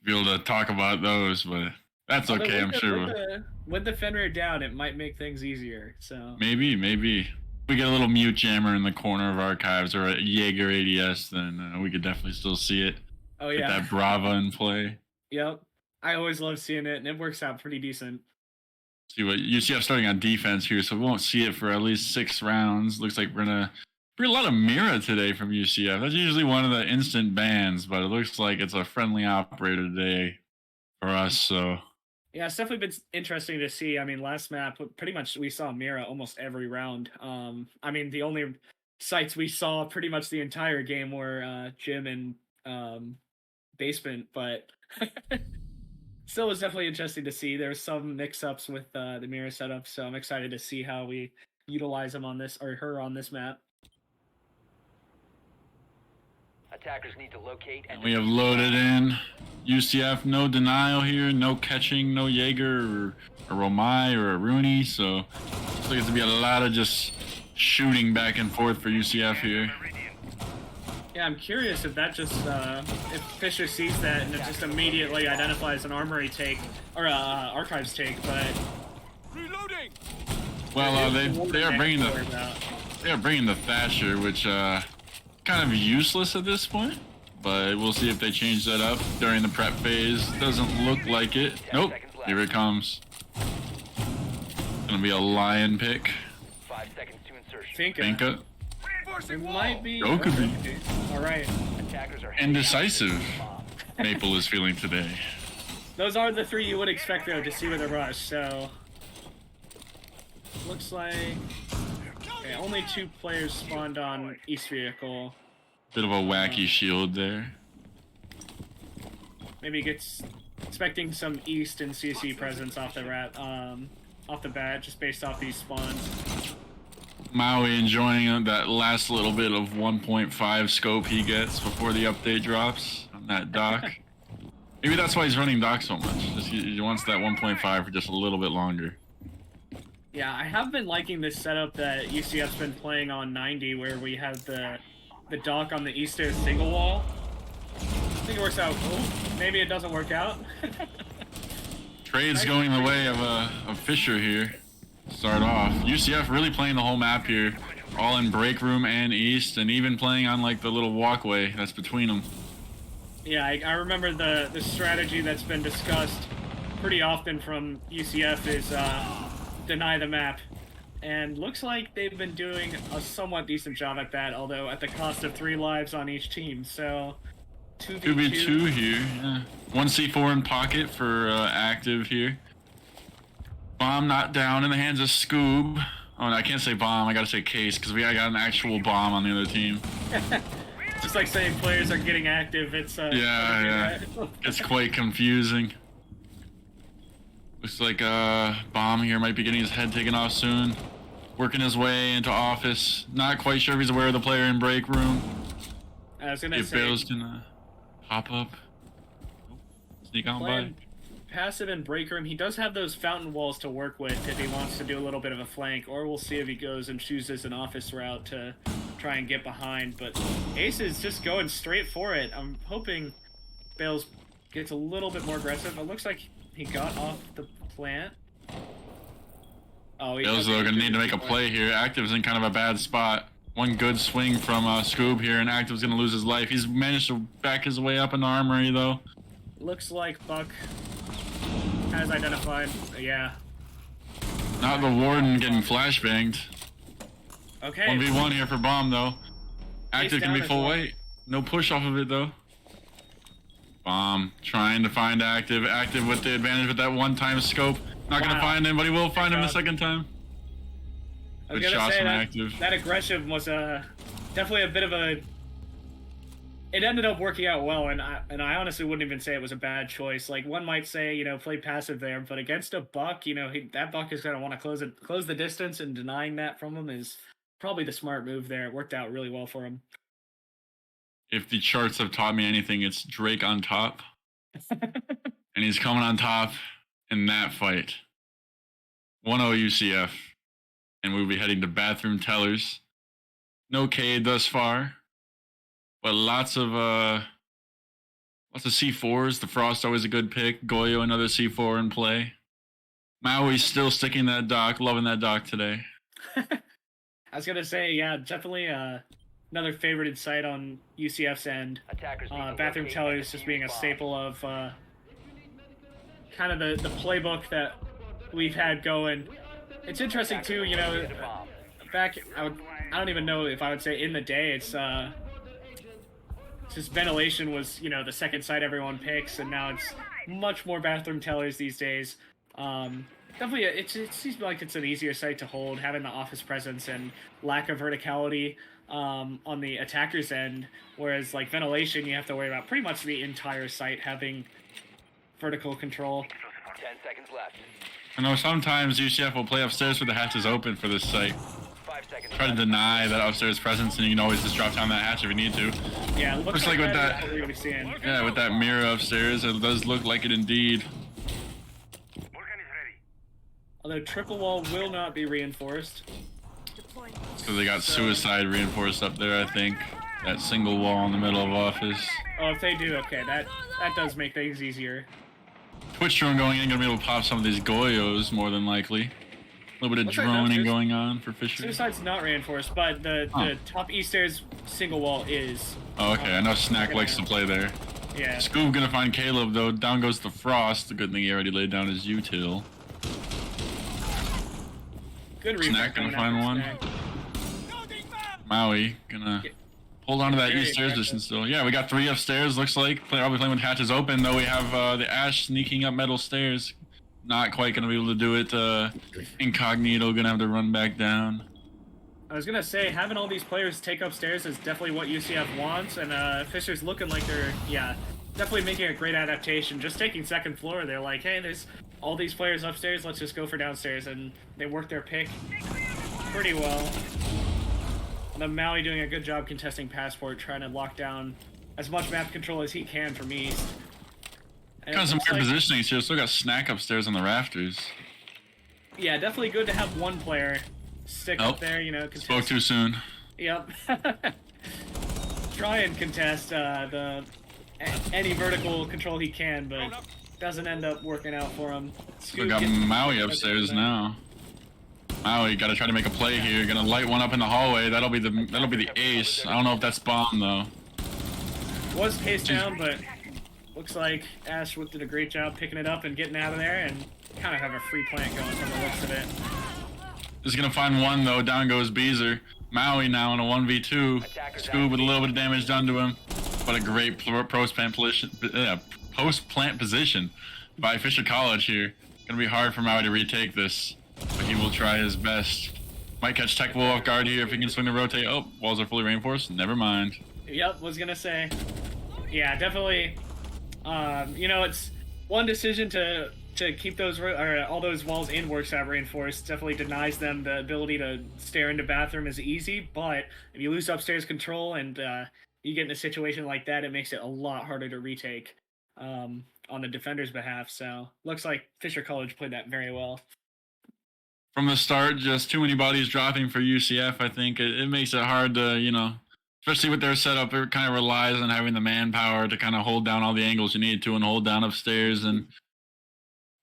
be able to talk about those, but that's okay. I'm sure. With the Fenrir down, it might make things easier. So maybe we get a little mute jammer in the corner of archives or a Jaeger ADS, then we could definitely still see it. Oh yeah, get that Brava in play. Yep, I always love seeing it, and it works out pretty decent. See what UCF starting on defense here, so we won't see it for at least 6 rounds. Looks like we're gonna a lot of Mira today from UCF. That's usually one of the instant bans, but it looks like it's a friendly operator today for us. So yeah, it's definitely been interesting to see. I mean, last map, pretty much we saw Mira almost every round. I mean, the only sites we saw pretty much the entire game were gym and basement, but still was definitely interesting to see. There's some mix-ups with the Mira setup, so I'm excited to see how we utilize him on this, or her on this map. Attackers need to locate and we have loaded in UCF, no denial here, no catching, no Jaeger or a Romai or a Rooney, so looks like it's gonna be a lot of just shooting back and forth for UCF here. Yeah, I'm curious if that just if Fisher sees that and it just immediately identifies an armory take or archives take, but reloading. Well, they are bringing the Thatcher, which kind of useless at this point, but we'll see if they change that up during the prep phase. Doesn't look like it. Nope. Here it comes. Gonna be a lion pick. 5 seconds to insertion. Finka. It might be. Gokubi. All right. Attackers are Indecisive. Maple is feeling today. Those are the 3 you would expect though to see with a rush. So looks like okay, only 2 players spawned on East Vehicle. Bit of a wacky shield there. Maybe gets expecting some East and CC presence off the bat, just based off these spawns. Maui enjoying that last little bit of 1.5 scope he gets before the update drops on that dock. Maybe that's why he's running dock so much. Just he wants that 1.5 for just a little bit longer. Yeah, I have been liking this setup that UCF's been playing on 90, where we have the dock on the east air single wall. I think it works out cool. Maybe it doesn't work out. Trade's going the way of Fisher here. Start off. UCF really playing the whole map here, all in break room and east, and even playing on like the little walkway that's between them. Yeah, I remember the strategy that's been discussed pretty often from UCF is deny the map. And looks like they've been doing a somewhat decent job at that, although at the cost of 3 lives on each team. So 2v2 here. Yeah. 1 C4 in pocket for active here. Bomb not down in the hands of Scoob. Oh, no, I can't say bomb. I gotta say case because we got an actual bomb on the other team. Just like saying players are getting active. It's yeah. It's quite confusing. Looks like Bomb here might be getting his head taken off soon. Working his way into office. Not quite sure if he's aware of the player in break room. I was gonna if say Bales can pop up. Sneak on by. passive and break room. He does have those fountain walls to work with if he wants to do a little bit of a flank, or we'll see if he goes and chooses an office route to try and get behind. But Ace is just going straight for it. I'm hoping Bales gets a little bit more aggressive. It looks like he got off the plant. Oh, Bales though gonna need to make a play here. Active's in kind of a bad spot. One good swing from Scoob here, and Active's gonna lose his life. He's managed to back his way up in the armory though. Looks like Buck has identified. Yeah. Not the Warden getting flashbanged. Okay. 1v1 here for Bomb though. Active can be down full as well. weight. No push off of it though. Bomb trying to find Active. Active with the advantage with that one-time scope. Not gonna find him, but he will find him the second time. I was Good gonna shots say from that, Active. that aggression was definitely a bit of a. It ended up working out well, and I honestly wouldn't even say it was a bad choice. Like one might say, you know, play passive there, but against a Buck, you know, that Buck is gonna want to close the distance, and denying that from him is probably the smart move there. It worked out really well for him. If the charts have taught me anything, it's Drake on top. And he's coming on top in that fight. 1-0 UCF. And we'll be heading to bathroom tellers. No Cade thus far. But lots of C4s. The Frost always a good pick. Goyo another C4 in play. Maui's still sticking that dock. Loving that dock today. I was gonna say, yeah, definitely another favorited site on UCF's end. Attackers need to Bathroom locate tellers and just defuse being a bombs. staple of kind of the playbook that we've had going. It's interesting too, you know, back I don't even know if I would say in the day, it's just ventilation was, you know, the second site everyone picks, and now it's much more bathroom tellers these days. Definitely, it seems like it's an easier site to hold, having the office presence and lack of verticality on the attacker's end, whereas like ventilation, you have to worry about pretty much the entire site having vertical control. 10 seconds left. I know sometimes UCF will play upstairs with the hatches open for this site. 5 seconds Try to left. deny that upstairs presence, and you can always just drop down that hatch if you need to. Yeah, it looks Looks like with that that- is what we're gonna be seeing. Yeah, with that mirror upstairs, it does look like it indeed. Although triple wall will not be reinforced. So they got suicide reinforced up there, I think. That single wall in the middle of office. Oh, if they do, okay, that does make things easier. Twitch drone going in, gonna be able to pop some of these Goyos more than likely. A little bit of Looks like droning downstairs- going on for Fisher. Suicide's not reinforced, but the top east stairs single wall is. Oh, okay, I know Snack likes to play there. Yeah. Scoob gonna find Caleb though. Down goes the Frost. The good thing he already laid down his util. Good Snack reset gonna coming find out from Maui gonna hold on to that Very east stairs aggressive. distance still. Yeah, we got 3 upstairs. Looks like probably playing with hatches open though. We have the Ash sneaking up metal stairs. Not quite gonna be able to do it. Incognito gonna have to run back down. I was gonna say, having all these players take upstairs is definitely what UCF wants, and Fisher's looking like they're, yeah, definitely making a great adaptation. Just taking second floor, they're like, hey, there's all these players upstairs, let's just go for downstairs, and they work their pick pretty well. And then Maui doing a good job contesting Passport, trying to lock down as much map control as he can from east. And Got it some looks weird like- positioning here. Still got Snack upstairs on the rafters. Yeah, definitely good to have one player stick Nope. up there, you know, contest. Spoke too soon. Yep. Try and contest any vertical control he can, but doesn't end up working out for him. Still got Maui upstairs now. Maui gotta try to make a play here. Gonna light one up in the hallway. That'll be the ace. I don't know if that's bomb though. Was case down, but looks like Ash did a great job picking it up and getting out of there, and kind of have a free plant going from the looks of it. Just gonna find one though. Down goes Beezer. Maui now in a 1v2. Scoob with a little bit of damage done to him, but a great post plant position by Fisher College here. Gonna be hard for Maui to retake this, but he will try his best. Might catch Tech Bull off guard here if he can swing the rotate. Oh, walls are fully reinforced. Never mind. Yep, was gonna say. Yeah, definitely. You know, it's one decision to keep those all those walls in workshop reinforced. Definitely denies them the ability to stare into bathroom is easy. But if you lose upstairs control and you get in a situation like that, it makes it a lot harder to retake. on the defender's behalf. So looks like Fisher College played that very well. From the start, just too many bodies dropping for UCF. I think it makes it hard to, especially with their setup, it kind of relies on having the manpower to kind of hold down all the angles you need to and hold down upstairs. And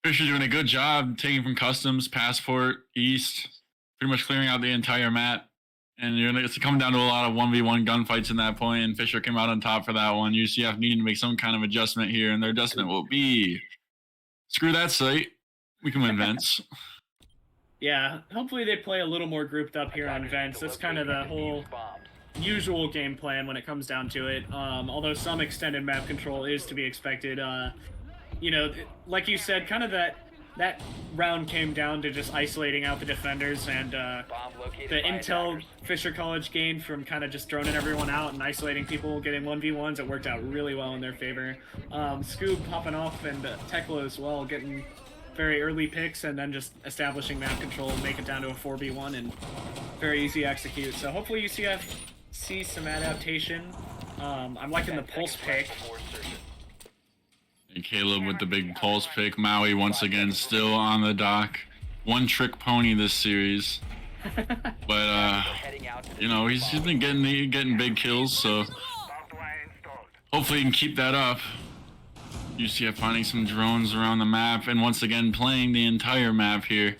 Fisher doing a good job taking from customs, passport, east, pretty much clearing out the entire map. And it's coming down to a lot of 1v1 gunfights in that point, and Fisher came out on top for that one. UCF needing to make some kind of adjustment here, and their adjustment will be screw that site. We can win vents. Yeah, hopefully they play a little more grouped up here on vents. That's kind of the whole usual game plan when it comes down to it. Although some extended map control is to be expected. Like you said, kind of that round came down to just isolating out the defenders, and the intel Fisher College gained from kind of just droning everyone out and isolating people, getting 1v1s, it worked out really well in their favor. Scoob popping off, and Tekla as well, getting very early picks, and then just establishing map control and make it down to a 4v1 and very easy to execute. So hopefully UCF sees some adaptation. I'm liking the pulse pick. And Caleb with the big pulse pick. Maui once again still on the dock. One trick pony this series. But he's been getting big kills, so hopefully he can keep that up. UCF finding some drones around the map, and once again playing the entire map here.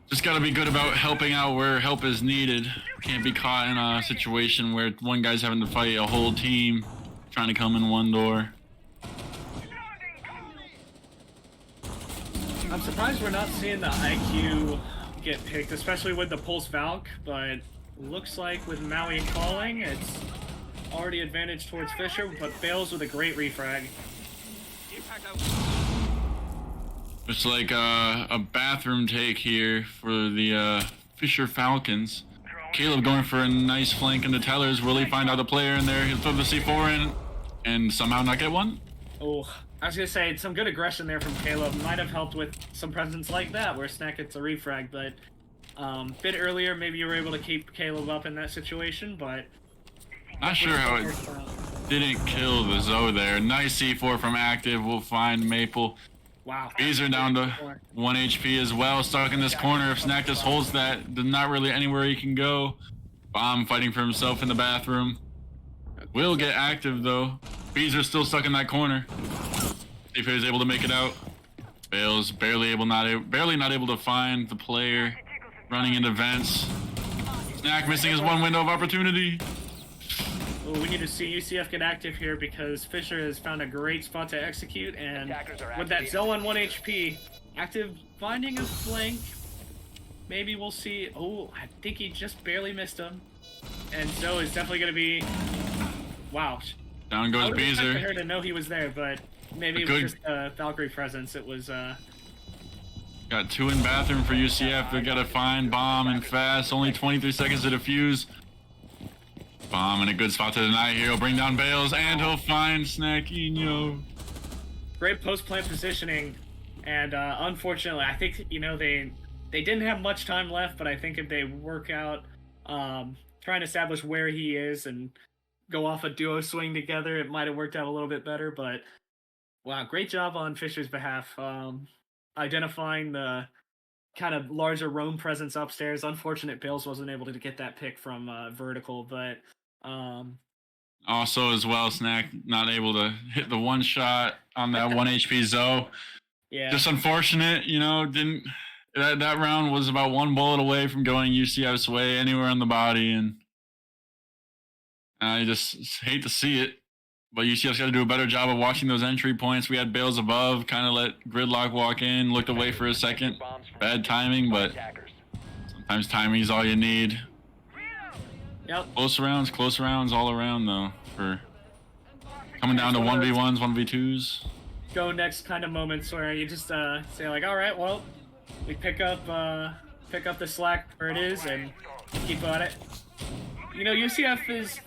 Just got to be good about helping out where help is needed. Can't be caught in a situation where one guy's having to fight a whole team trying to come in one door. I'm surprised we're not seeing the IQ get picked, especially with the Pulse Valk, but looks like with Maui calling, it's already advantage towards Fisher, but fails with a great refrag. It's like a bathroom take here for the Fisher Falcons. Caleb going for a nice flank into Tellers. Will he find out the player in there? He'll throw the C4 in and somehow not get one? Oh, I was going to say, some good aggression there from Caleb. Might have helped with some presence like that, where Snack gets a refrag, but bit earlier, maybe you were able to keep Caleb up in that situation, but... Not sure how it didn't kill the Zoe there. Nice C4 from Active. We'll find Maple. Wow. Beezer down to 1 HP as well. Stuck in this corner. If Snack just holds that, there's not really anywhere he can go. Bomb fighting for himself in the bathroom. Will get Active though. Beezer still stuck in that corner. See if he's able to make it out. Fails. Barely not able to find the player. Running into vents. Snack missing his one window of opportunity. Well, we need to see UCF get active here because Fisher has found a great spot to execute, and with that Zoe on 1 HP, Active finding a flank. Maybe we'll see. Oh, I think he just barely missed him. And Zoe is definitely going to be... Wow. Down goes Beezer. I would her to know he was there, but maybe it was just a Valkyrie presence. It was... Got 2 in bathroom for UCF. They got to find bomb and fast. Only 23 seconds to defuse. Bomb in a good spot to deny here. He'll bring down Bales, and he'll find Snackinho. Great post-plant positioning, and unfortunately, I think, they didn't have much time left, but I think if they work out trying to establish where he is and go off a duo swing together, it might have worked out a little bit better, but wow, great job on Fisher's behalf. Identifying the kind of larger roam presence upstairs. Unfortunate Bales wasn't able to get that pick from vertical, but also as well, Snack not able to hit the one shot on that 1 HP Zoe. Yeah, just unfortunate, didn't that round was about 1 bullet away from going UCF's way anywhere on the body, and I just hate to see it. But UCF's got to do a better job of watching those entry points. We had Bales above, kind of let Gridlock walk in, looked away for a second. Bad timing, but sometimes timing is all you need. Yep. Close rounds all around, though, for coming down to 1v1s, 1v2s. Go next kind of moments where you just say, like, all right, well, we pick up the slack where it is and keep on it. UCF is...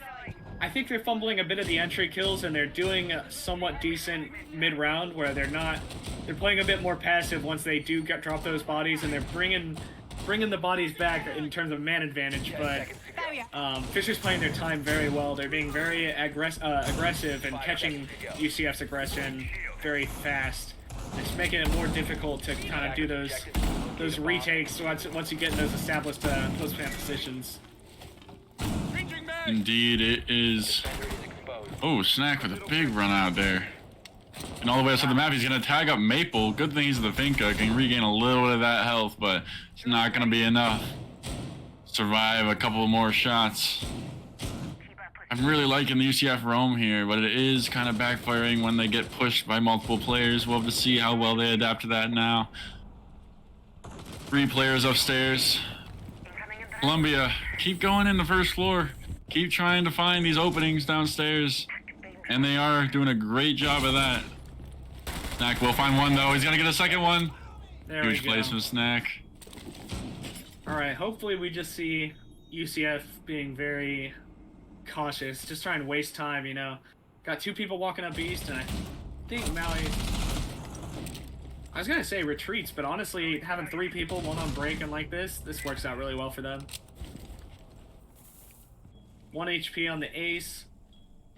I think they're fumbling a bit of the entry kills, and they're doing somewhat decent mid-round where they're playing a bit more passive once they do drop those bodies, and they're bringing the bodies back in terms of man advantage, but Fisher's playing their time very well. They're being very aggressive and catching UCF's aggression very fast. It's making it more difficult to kind of do those retakes once you get in those established close plant positions. Indeed, it is. Oh, Snack with a big run out there. And all the way up to the map, he's going to tag up Maple. Good thing he's the Finka, can regain a little bit of that health, but it's not going to be enough. Survive a couple more shots. I'm really liking the UCF roam here, but it is kind of backfiring when they get pushed by multiple players. We'll have to see how well they adapt to that now. 3 players upstairs. Columbia, keep going in the first floor. Keep trying to find these openings downstairs. And they are doing a great job of that. Snack will find one though. He's gonna get a second one. Huge place from Snack. Alright, hopefully we just see UCF being very cautious, just trying to waste time, you know. Got 2 people walking up east, and I think Maui... I was gonna say retreats, but honestly, having 3 people, 1 on break and like this works out really well for them. 1 HP on the ace.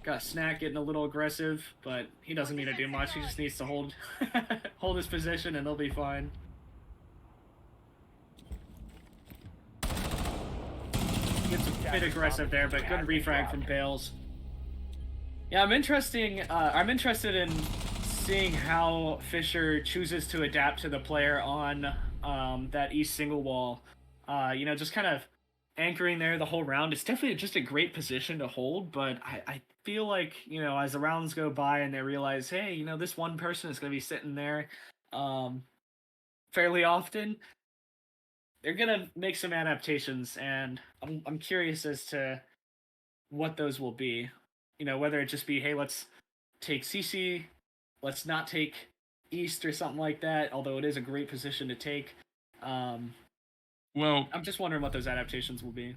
Got Snack getting a little aggressive, but he doesn't need to do much. He just needs to hold hold his position and they'll be fine. Gets a bit aggressive there, but good refrag from Bales. Yeah, I'm interested in seeing how Fisher chooses to adapt to the player on that east single wall. You know, just kind of anchoring there the whole round. It's definitely just a great position to hold, but I feel like, you know, as the rounds go by and they realize, hey, you know, this one person is going to be sitting there fairly often, they're going to make some adaptations, and I'm curious as to what those will be. You know, whether it just be, hey, let's take CC, let's not take East or something like that, although it is a great position to take. Well, I'm just wondering what those adaptations will be.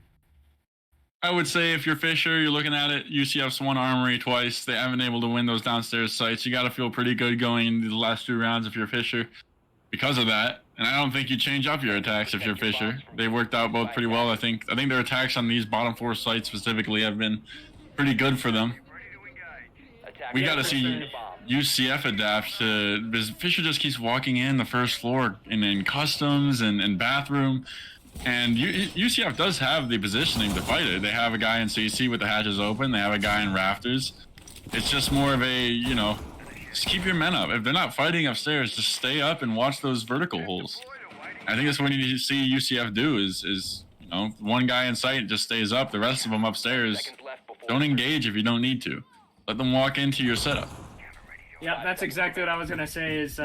I would say if you're Fisher, you're looking at it, UCF's won Armory twice. They haven't been able to win those downstairs sites. You got to feel pretty good going into the last 2 rounds if you're Fisher because of that. And I don't think you change up your attacks if you're Fisher. They worked out both pretty well, I think. I think their attacks on these bottom 4 sites specifically have been pretty good for them. We got to see UCF adapt to, because Fisher just keeps walking in the first floor in customs and bathroom. And UCF does have the positioning to fight it. They have a guy in CC with the hatches open. They have a guy in rafters. It's just more of a, you know, just keep your men up. If they're not fighting upstairs, just stay up and watch those vertical holes. I think that's what you need to see UCF do is you know, 1 guy in sight just stays up. The rest of them upstairs, don't engage if you don't need to. Let them walk into your setup. Yeah, that's exactly what I was going to say is...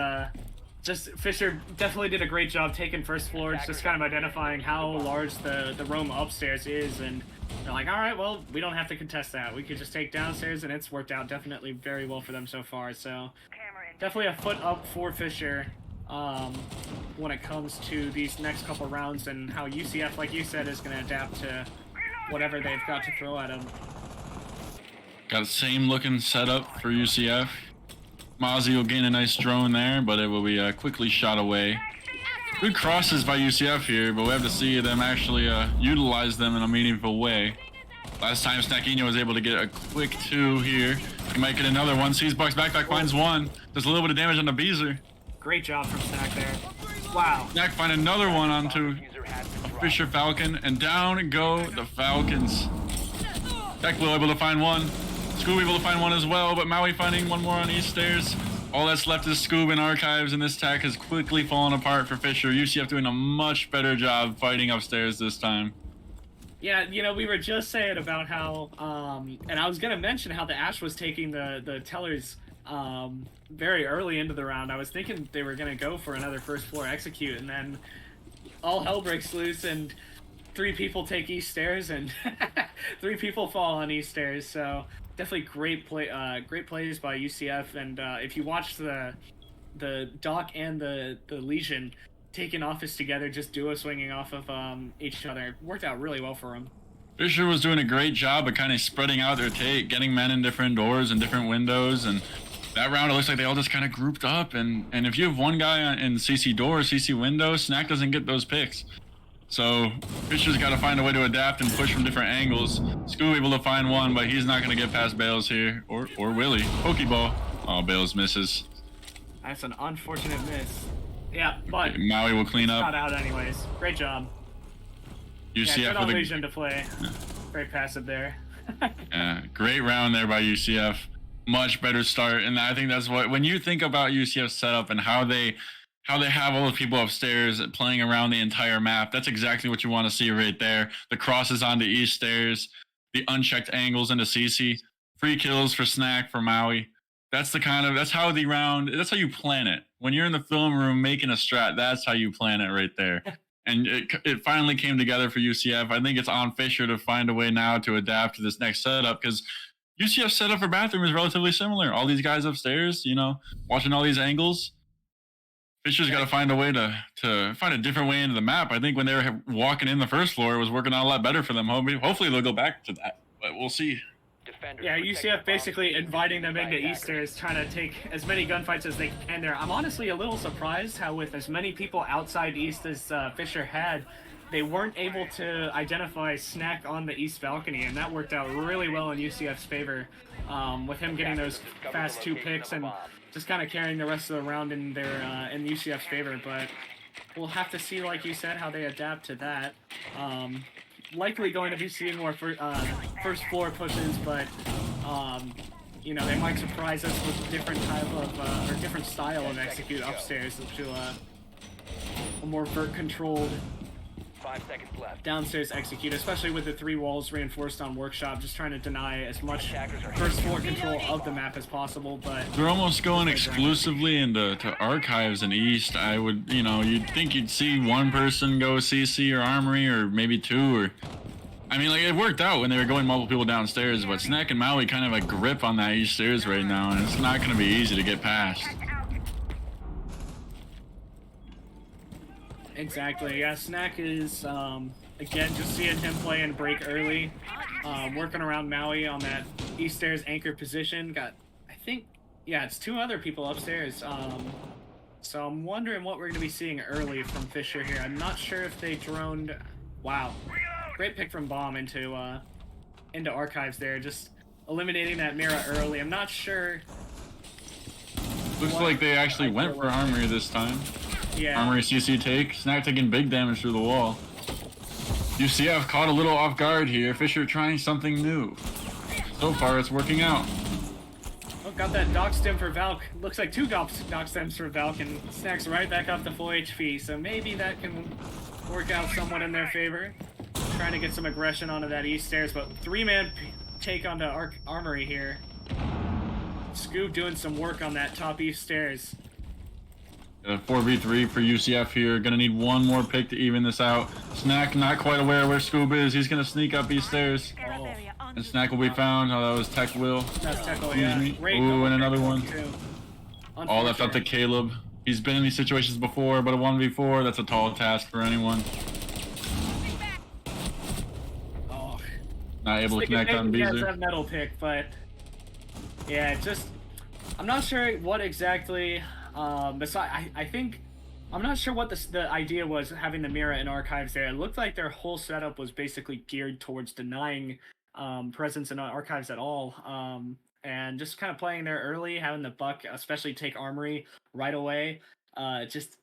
just Fisher definitely did a great job taking first floor, just kind of identifying how large the roam upstairs is, and they're like, all right, well, we don't have to contest that. We could just take downstairs, and it's worked out definitely very well for them so far. So definitely a foot up for Fisher when it comes to these next couple rounds and how UCF, like you said, is going to adapt to whatever they've got to throw at them. Got the same looking setup for UCF. Mozzie will gain a nice drone there, but it will be quickly shot away. Good crosses by UCF here, but we have to see them actually utilize them in a meaningful way. Last time Snackino was able to get a quick 2 here. He might get another one. Sees Buck's backpack, finds 1. Does a little bit of damage on the Beezer. Great job from Snack there. Wow. Snack find another one onto a Fisher Falcon, and down go the Falcons. Tech Blue able to find 1. Scoob able to find 1 as well, but Maui finding 1 more on East Stairs. All that's left is Scoob and Archives, and this attack has quickly fallen apart for Fisher. UCF doing a much better job fighting upstairs this time. Yeah, you know, we were just saying about how, and I was going to mention how the Ash was taking the tellers very early into the round. I was thinking they were going to go for another first floor execute, and then all hell breaks loose, and 3 people take East Stairs, and 3 people fall on East Stairs, so... Definitely great plays by UCF, and if you watch the Doc and the Legion taking office together, just duo swinging off of each other, it worked out really well for them. Fisher was doing a great job of kind of spreading out their take, getting men in different doors and different windows, and that round it looks like they all just kind of grouped up, and if you have 1 guy in CC door, CC window, Snack doesn't get those picks. So Fisher's got to find a way to adapt and push from different angles. Scoob able to find one, but he's not going to get past Bales here. Or will he? Pokeball. Oh, Bales misses. That's an unfortunate miss. Yeah, but Maui will clean up. got out anyways. Great job. UCF yeah, good with illusion to play. Very passive there. yeah, great round there by UCF. Much better start, and I think that's what when you think about UCF's setup and how they have all the people upstairs playing around the entire map. That's exactly what you want to see right there. The crosses on the east stairs, the unchecked angles into CC, free kills for Snack for Maui. That's how you plan it. When you're in the film room making a strat, that's how you plan it right there. And it finally came together for UCF. I think it's on Fisher to find a way now to adapt to this next setup because UCF's setup for bathroom is relatively similar. All these guys upstairs, watching all these angles. Fisher's got to find a way to find a different way into the map. I think when they were walking in the first floor, it was working out a lot better for them. Hopefully they'll go back to that, but we'll see. Yeah, UCF basically inviting them into Easters, trying to take as many gunfights as they can there. I'm honestly a little surprised how with as many people outside East as Fisher had, they weren't able to identify Snack on the East balcony, and that worked out really well in UCF's favor with him getting those fast 2 picks and just kind of carrying the rest of the round in UCF's favor. But we'll have to see, like you said, how they adapt to that. Likely going to be seeing more first floor pushes, but they might surprise us with different type of or different style of execute upstairs to a more vert controlled 5 seconds left. downstairs execute, especially with the 3 walls reinforced on workshop, just trying to deny as much first floor control of the map as possible. But they're almost going exclusively into archives and East. I would, you'd think you'd see one person go CC or Armory or maybe 2 or. I mean, it worked out when they were going multiple people downstairs, but Snack and Maui kind of a grip on that East stairs right now, and it's not going to be easy to get past. Exactly, yeah, Snack is, again, just seeing him play and break early, working around Maui on that East Stairs anchor position. Got, I think, it's 2 other people upstairs, so I'm wondering what we're going to be seeing early from Fisher here. I'm not sure if they droned, wow, great pick from Bomb into archives there, just eliminating that Mira early. I'm not sure. Looks like they actually went for Armory this time. Yeah. Armory CC take. Snack taking big damage through the wall. UCF caught a little off guard here. Fisher trying something new. So far, it's working out. Oh, got that dock stem for Valk. Looks like 2 dock stems for Valk, and Snack's right back up to full HP. So maybe that can work out somewhat in their favor. Trying to get some aggression onto that East stairs, but 3-man take onto Armory here. Scoob doing some work on that top East stairs. 4v3 for UCF here. Gonna need one more pick to even this out. Snack not quite aware where Scoob is. He's gonna sneak up East stairs. Oh. And Snack will be found. Oh, that was Tech Will. That's Tech Will, Excuse yeah. me. Great Ooh, and another one. All left up to Unfortunate. Caleb. He's been in these situations before, but a 1v4, that's a tall task for anyone. Oh. Not able to connect on Yeah, it's Beezer. that metal pick, but yeah, I'm not sure what exactly. I think I'm not sure what the idea was having the Mira in archives there. It looked like their whole setup was basically geared towards denying presence in archives at all, and just kind of playing there early, having the Buck especially take Armory right away. Just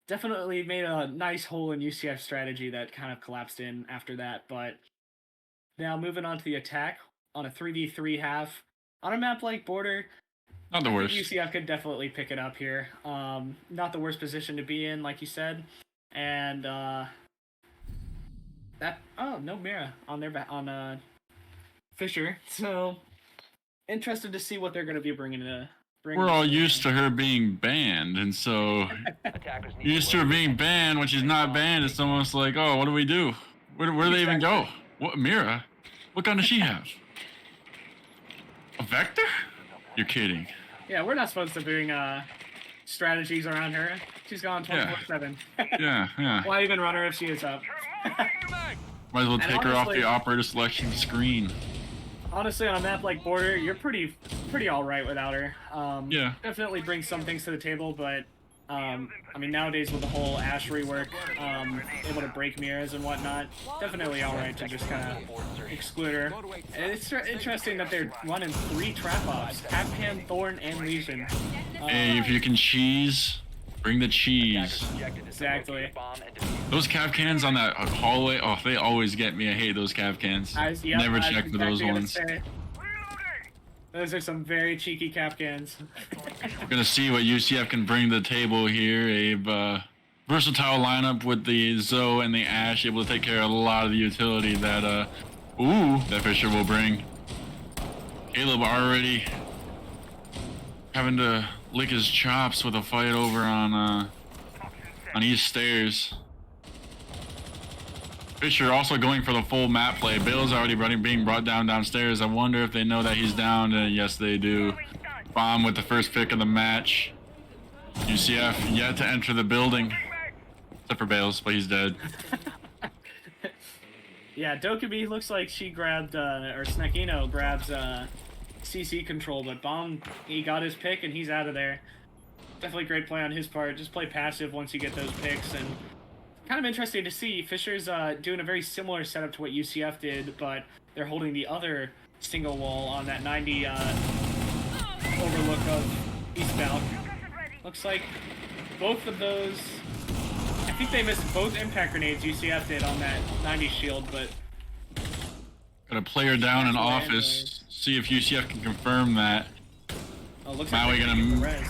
definitely made a nice hole in UCF strategy that kind of collapsed in after that. But now moving on to the attack on a 3v3 half on a map like Border. Not the worst. UCF could definitely pick it up here. Not the worst position to be in, like you said. And no Mira on Fisher. So interested to see what they're going to be bringing to. We're all used to her being banned, and so used to her being banned. When she's not banned, it's almost like, oh, what do we do? Where do they even go? What Mira? What gun does she have? A Vector? You're kidding. Yeah, we're not supposed to bring strategies around her. She's gone 24/7. Yeah. Why even run her if she is up? Might as well take her off honestly- the operator selection screen. Honestly, on a map like Border, you're pretty all right without her. Yeah. Definitely brings some things to the table, but I mean, nowadays with the whole Ash rework, able to break mirrors and whatnot, definitely alright to just kind of exclude her. And it's interesting that they're running 3 trap-offs, Capcan, Thorn, and Legion. Hey, if you can cheese, bring the cheese. Exactly. Those cav cans on that hallway, oh, they always get me. I hate those cav cans. Yep, Never I was check for those exactly gonna ones. say. Those are some very cheeky Capcans. We're gonna see what UCF can bring to the table here. A versatile lineup with the Zoe and the Ash, able to take care of a lot of the utility that that Fisher will bring. Caleb already having to lick his chops with a fight over on East Stairs. Fisher also going for the full map play. Bale's already being brought downstairs. I wonder if they know that he's down. Yes, they do. Bomb with the first pick of the match. UCF yet to enter the building. Except for Bales, but he's dead. Yeah, Dokkaebi looks like she grabbed, or Snakino grabs CC control, but Bomb, he got his pick and he's out of there. Definitely great play on his part. Just play passive once you get those picks, and kind of interesting to see. Fisher's doing a very similar setup to what UCF did, but they're holding the other single wall on that 90 overlook of East Valk. Looks like both of those, I think they missed both impact grenades UCF did on that 90 shield, but... Got a player down in office. See if UCF can confirm that. Oh, looks Maui like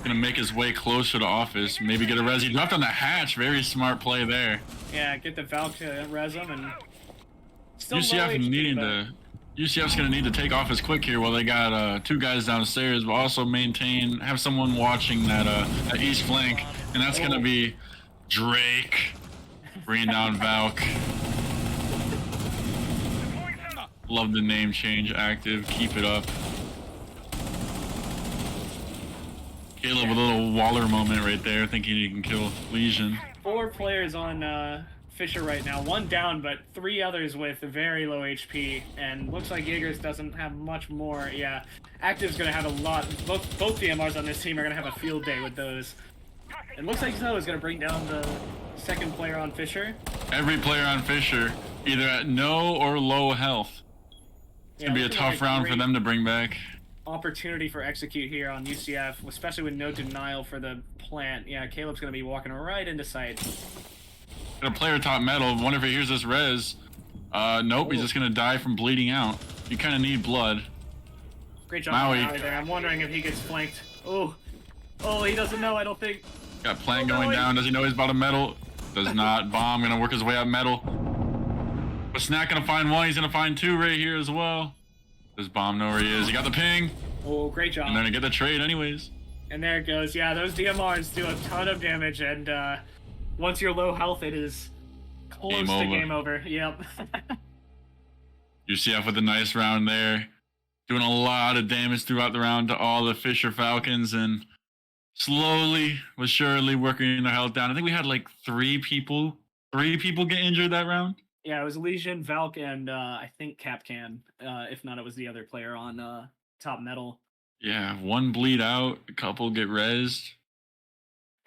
gonna make his way closer to office. Maybe get a res. He dropped on the hatch. Very smart play there. Yeah, get the Valk to res him, and still UCF UCF's gonna need to take office quick here while they got 2 guys downstairs, but also have someone watching that east flank, and that's gonna be Drake bringing down Valk. Love the name change active. Keep it up. Caleb with a little Waller moment right there, thinking he can kill Legion. 4 players on Fisher right now. 1 down, but 3 others with very low HP. And looks like Jaegers doesn't have much more. Yeah, Active's going to have a lot. Both DMRs on this team are going to have a field day with those. It looks like Zoe is going to bring down the 2nd player on Fisher. Every player on Fisher, either at no or low health. It's going to be a tough round for them to bring back. Opportunity for execute here on UCF, especially with no denial for the plant. Yeah, Caleb's going to be walking right into sight. Got a player top metal. Wonder if he hears this res. Nope, he's just going to die from bleeding out. You kind of need blood. Great job Maui there. I'm wondering if he gets flanked. Oh, he doesn't know, I don't think. Got plant going down. Does he know he's about to metal? Does not. Bomb going to work his way up metal. But Snack going to find 1. He's going to find 2 right here as well. Does Bomb know where he is? He got the ping. Oh, great job. And they're going to get the trade anyways. And there it goes. Yeah, those DMRs do a ton of damage, and once you're low health, it is close to game over. Yep. UCF with a nice round there. Doing a lot of damage throughout the round to all the Fisher Falcons, and slowly but surely working their health down. I think we had like 3 people get injured that round. Yeah, it was Legion, Valk, and I think Capcan. If not, it was the other player on top metal. Yeah, 1 bleed out, a couple get rezzed.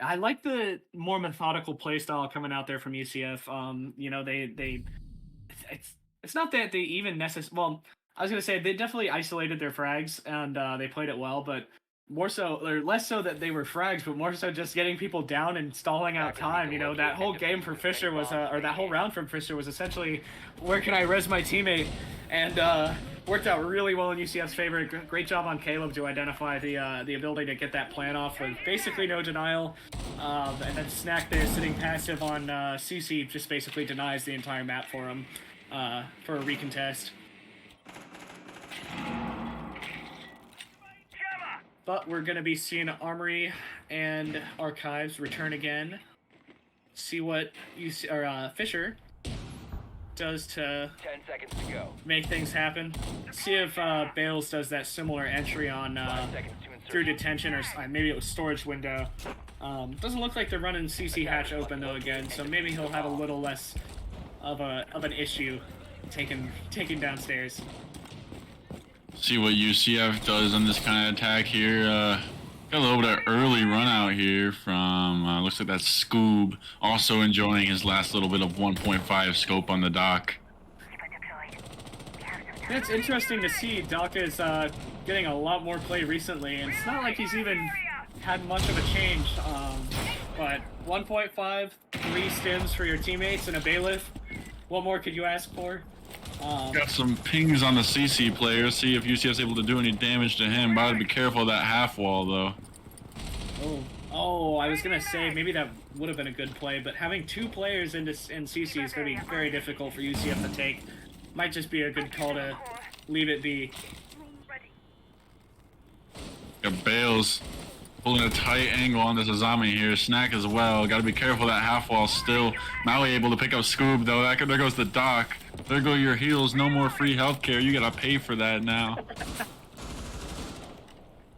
I like the more methodical playstyle coming out there from UCF. You know, it's not that they even well, I was gonna say they definitely isolated their frags and they played it well, but more so, or less so that they were frags, but more so just getting people down and stalling out time. You know, that whole game for Fisher was, or that whole round from Fisher was essentially, where can I res my teammate? And worked out really well in UCF's favor. Great job on Caleb to identify the ability to get that plan off with basically no denial. And then Snack there sitting passive on CC just basically denies the entire map for him for a recontest. But we're going to be seeing Armory and Archives return again. See what Fisher does to 10 seconds to go. Make things happen. See if Bales does that similar entry on through detention, or maybe it was storage window. Doesn't look like they're running CC hatch open though again, so maybe he'll have a little less of an issue taking downstairs. See what UCF does on this kind of attack here. Got a little bit of early run out here from, looks like that's Scoob, also enjoying his last little bit of 1.5 scope on the dock. Yeah, it's interesting to see Doc is getting a lot more play recently, and it's not like he's even had much of a change. But 1.5, 3 stims for your teammates, and a bailiff. What more could you ask for? Got some pings on the CC player. See if UCF's able to do any damage to him. But I'd be careful of that half wall, though. Oh, I was gonna say maybe that would have been a good play, but having 2 players in CC is gonna be very difficult for UCF to take. Might just be a good call to leave it be. Got Bales pulling a tight angle on this Azami here. Snack as well. Got to be careful of that half wall still. Maui able to pick up Scoob, though. There goes the dock. There go your heals. No more free healthcare. You got to pay for that now.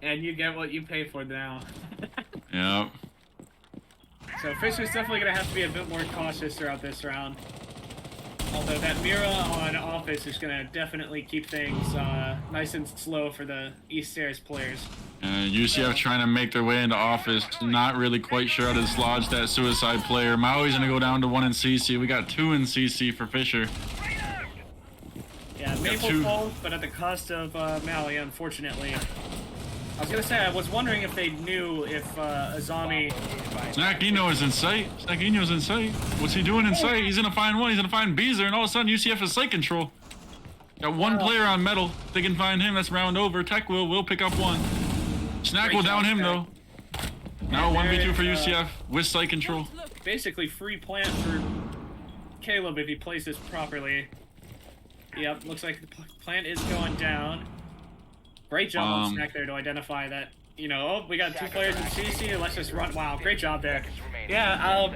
And you get what you pay for now. Yep. So Fisher's definitely going to have to be a bit more cautious throughout this round. Although that Mira on Office is going to definitely keep things nice and slow for the East Stairs players. UCF trying to make their way into Office. Not really quite sure how to dislodge that suicide player. Maui's going to go down to 1 in CC. We got 2 in CC for Fisher. Yeah, Maple falls, but at the cost of Maui, unfortunately. I was going to say, I was wondering if they knew if Azami... Snackino is in sight. Snackino's in sight. What's he doing in sight? He's going to find one. He's going to find Beezer, and all of a sudden UCF has sight control. Got 1 player on metal. If they can find him, that's round over. Tech will pick up 1. Snack will down him, though. Now 1v2 for UCF with sight control. Basically free plant for Caleb if he plays this properly. Yep, looks like the plant is going down. Great job on Snack there to identify that, you know, oh, we got 2 players in CC, let's just run. Wow, great job there. Yeah,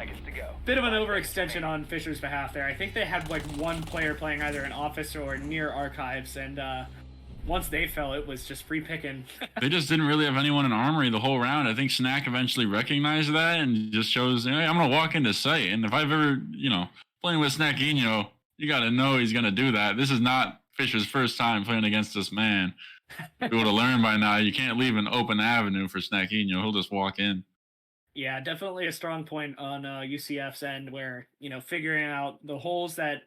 bit of an overextension on Fisher's behalf there. I think they had like 1 player playing either in Office or near Archives, and once they fell, it was just free picking. They just didn't really have anyone in Armory the whole round. I think Snack eventually recognized that and just chose, hey, I'm going to walk into sight. And if I've ever, you know, playing with Snackino, you got to know he's going to do that. This is not Fisher's first time playing against this man. You would have learned by now, you can't leave an open avenue for Snackino. He'll just walk in. Yeah, definitely a strong point on UCF's end where, you know, figuring out the holes that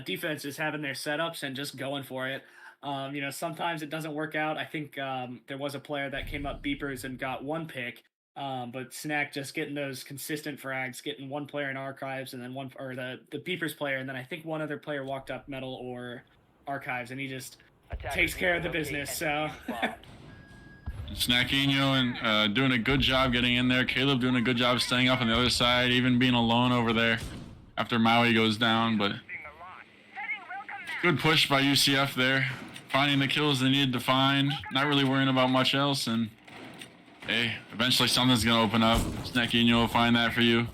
defenses have in their setups and just going for it. You know, sometimes it doesn't work out. I think there was a player that came up beepers and got 1 pick, but Snack just getting those consistent frags, getting 1 player in Archives and then the beepers player, and then I think 1 other player walked up metal or Archives, and he just takes care of the business. So Snackino and doing a good job getting in there. Caleb doing a good job staying up on the other side, even being alone over there after Maui goes down. But good push by UCF there, finding the kills they needed to find, not really worrying about much else. And hey, eventually something's gonna open up. Snackino will find that for you.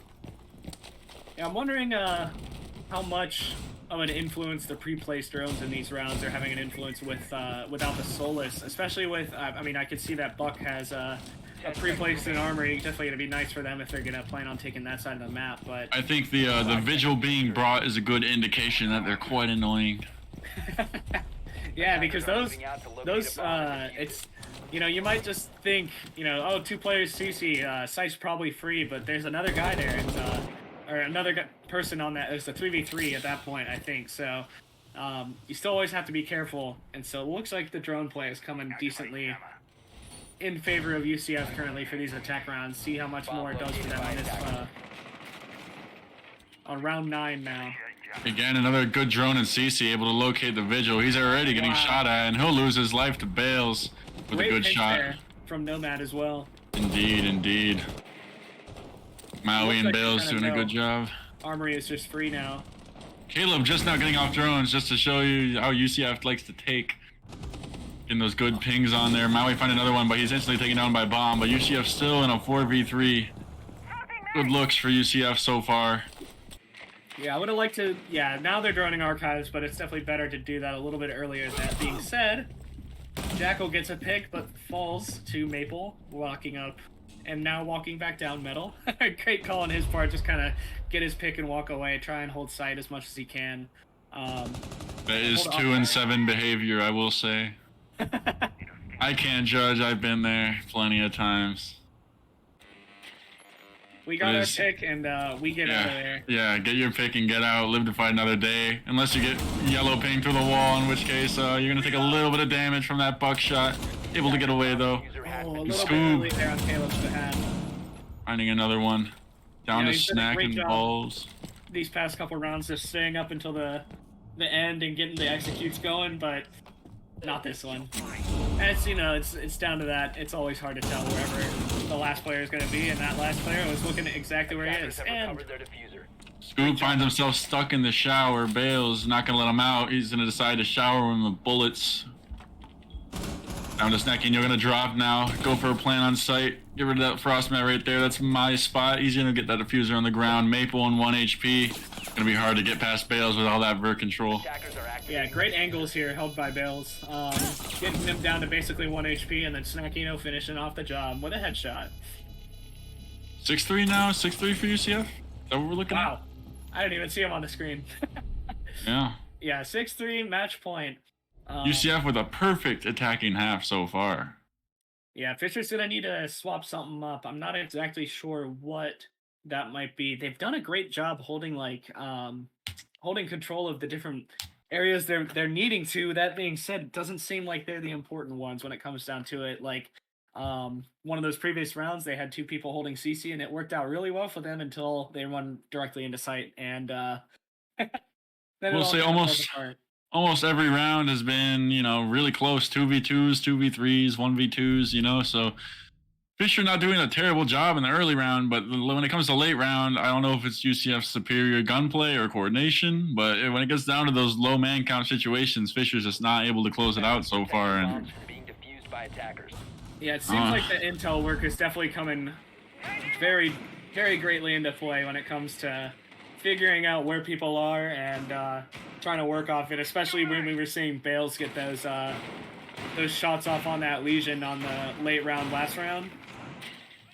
Yeah, I'm wondering how much of an influence the pre-placed drones in these rounds are having an influence with without the Solus, especially with, I mean, I could see that Buck has a pre-placed in Armory. Definitely going to be nice for them if they're going to plan on taking that side of the map, but... I think the Vigil being brought is a good indication that they're quite annoying. Yeah, because those it's, you know, you might just think, you know, oh, 2 players CC, site's probably free, but there's another guy there, and, or another person on that. It's a 3v3 at that point, I think. So you still always have to be careful. And so it looks like the drone play is coming decently in favor of UCF currently for these attack rounds. See how much more it does for them on this on round 9 now. Again, another good drone in CC able to locate the Vigil. He's already getting shot at, and he'll lose his life to Bales with a good shot. From Nomad as well. Indeed, indeed. Maui and Bales doing a good job. Armory is just free now. Caleb just now getting off drones just to show you how UCF likes to take. Getting those good pings on there. Maui find another one, but he's instantly taken down by bomb. But UCF still in a 4v3. Good looks for UCF so far. Yeah, I would have liked to... Yeah, now they're droning Archives, but it's definitely better to do that a little bit earlier. That being said, Jackal gets a pick, but falls to Maple, walking up. And now walking back down metal. Great call on his part, just kind of get his pick and walk away, try and hold sight as much as he can. That is 2 and 7 behavior, I will say. I can't judge. I've been there plenty of times. We got It our is- pick, and we get out of there. Yeah, get your pick and get out. Live to fight another day. Unless you get yellow ping through the wall, in which case you're gonna take a little bit of damage from that buckshot. Able to get away though. User has Oh, a been little bit Scoob. early there on Caleb's behalf. Finding another one. Down Yeah, to he's done a snack great and job. balls. These past couple rounds, just staying up until the end and getting the executes going, but not this one. And it's, you know, it's down to that. It's always hard to tell wherever the last player is going to be, and that last player was looking at exactly where he Attackers is. have And recovered their diffuser. Scoop finds himself stuck in the shower. Bale's not gonna let him out. He's gonna decide to shower him with bullets. Down to Snacky, and you're gonna drop now. Go for a plant on site. Get rid of that frost mat right there. That's my spot. He's gonna get that diffuser on the ground. Maple on 1 HP. It's gonna be hard to get past Bales with all that vert control. Attackers are active. yeah, great angles here held by Bales. Getting him down to basically 1 HP, and then Snackino finishing off the job with a headshot. 6-3 now. 6-3 for UCF. Is that what we're looking Wow. I didn't even see him on the screen. at? Yeah. Yeah, 6-3 match point. UCF with a perfect attacking half so far. Yeah, Fisher's gonna need to swap something up. I'm not exactly sure what that might be. They've done a great job holding holding control of the different areas they're needing to. That being said, it doesn't seem like they're the important ones when it comes down to it. Like one of those previous rounds, they had 2 people holding CC, and it worked out really well for them until they run directly into site. And then it We'll all say kinda falls almost- apart. Almost every round has been, you know, really close. 2v2s, 2v3s, 1v2s, you know, so Fisher not doing a terrible job in the early round, but when it comes to late round, I don't know if it's UCF's superior gunplay or coordination, but when it gets down to those low man count situations, Fisher's just not able to close it out so far. And Bombs from being defused by attackers. Yeah, it seems like the intel work is definitely coming very, very greatly into play when it comes to figuring out where people are and trying to work off it, especially when we were seeing Bales get those shots off on that Legion on the late round last round.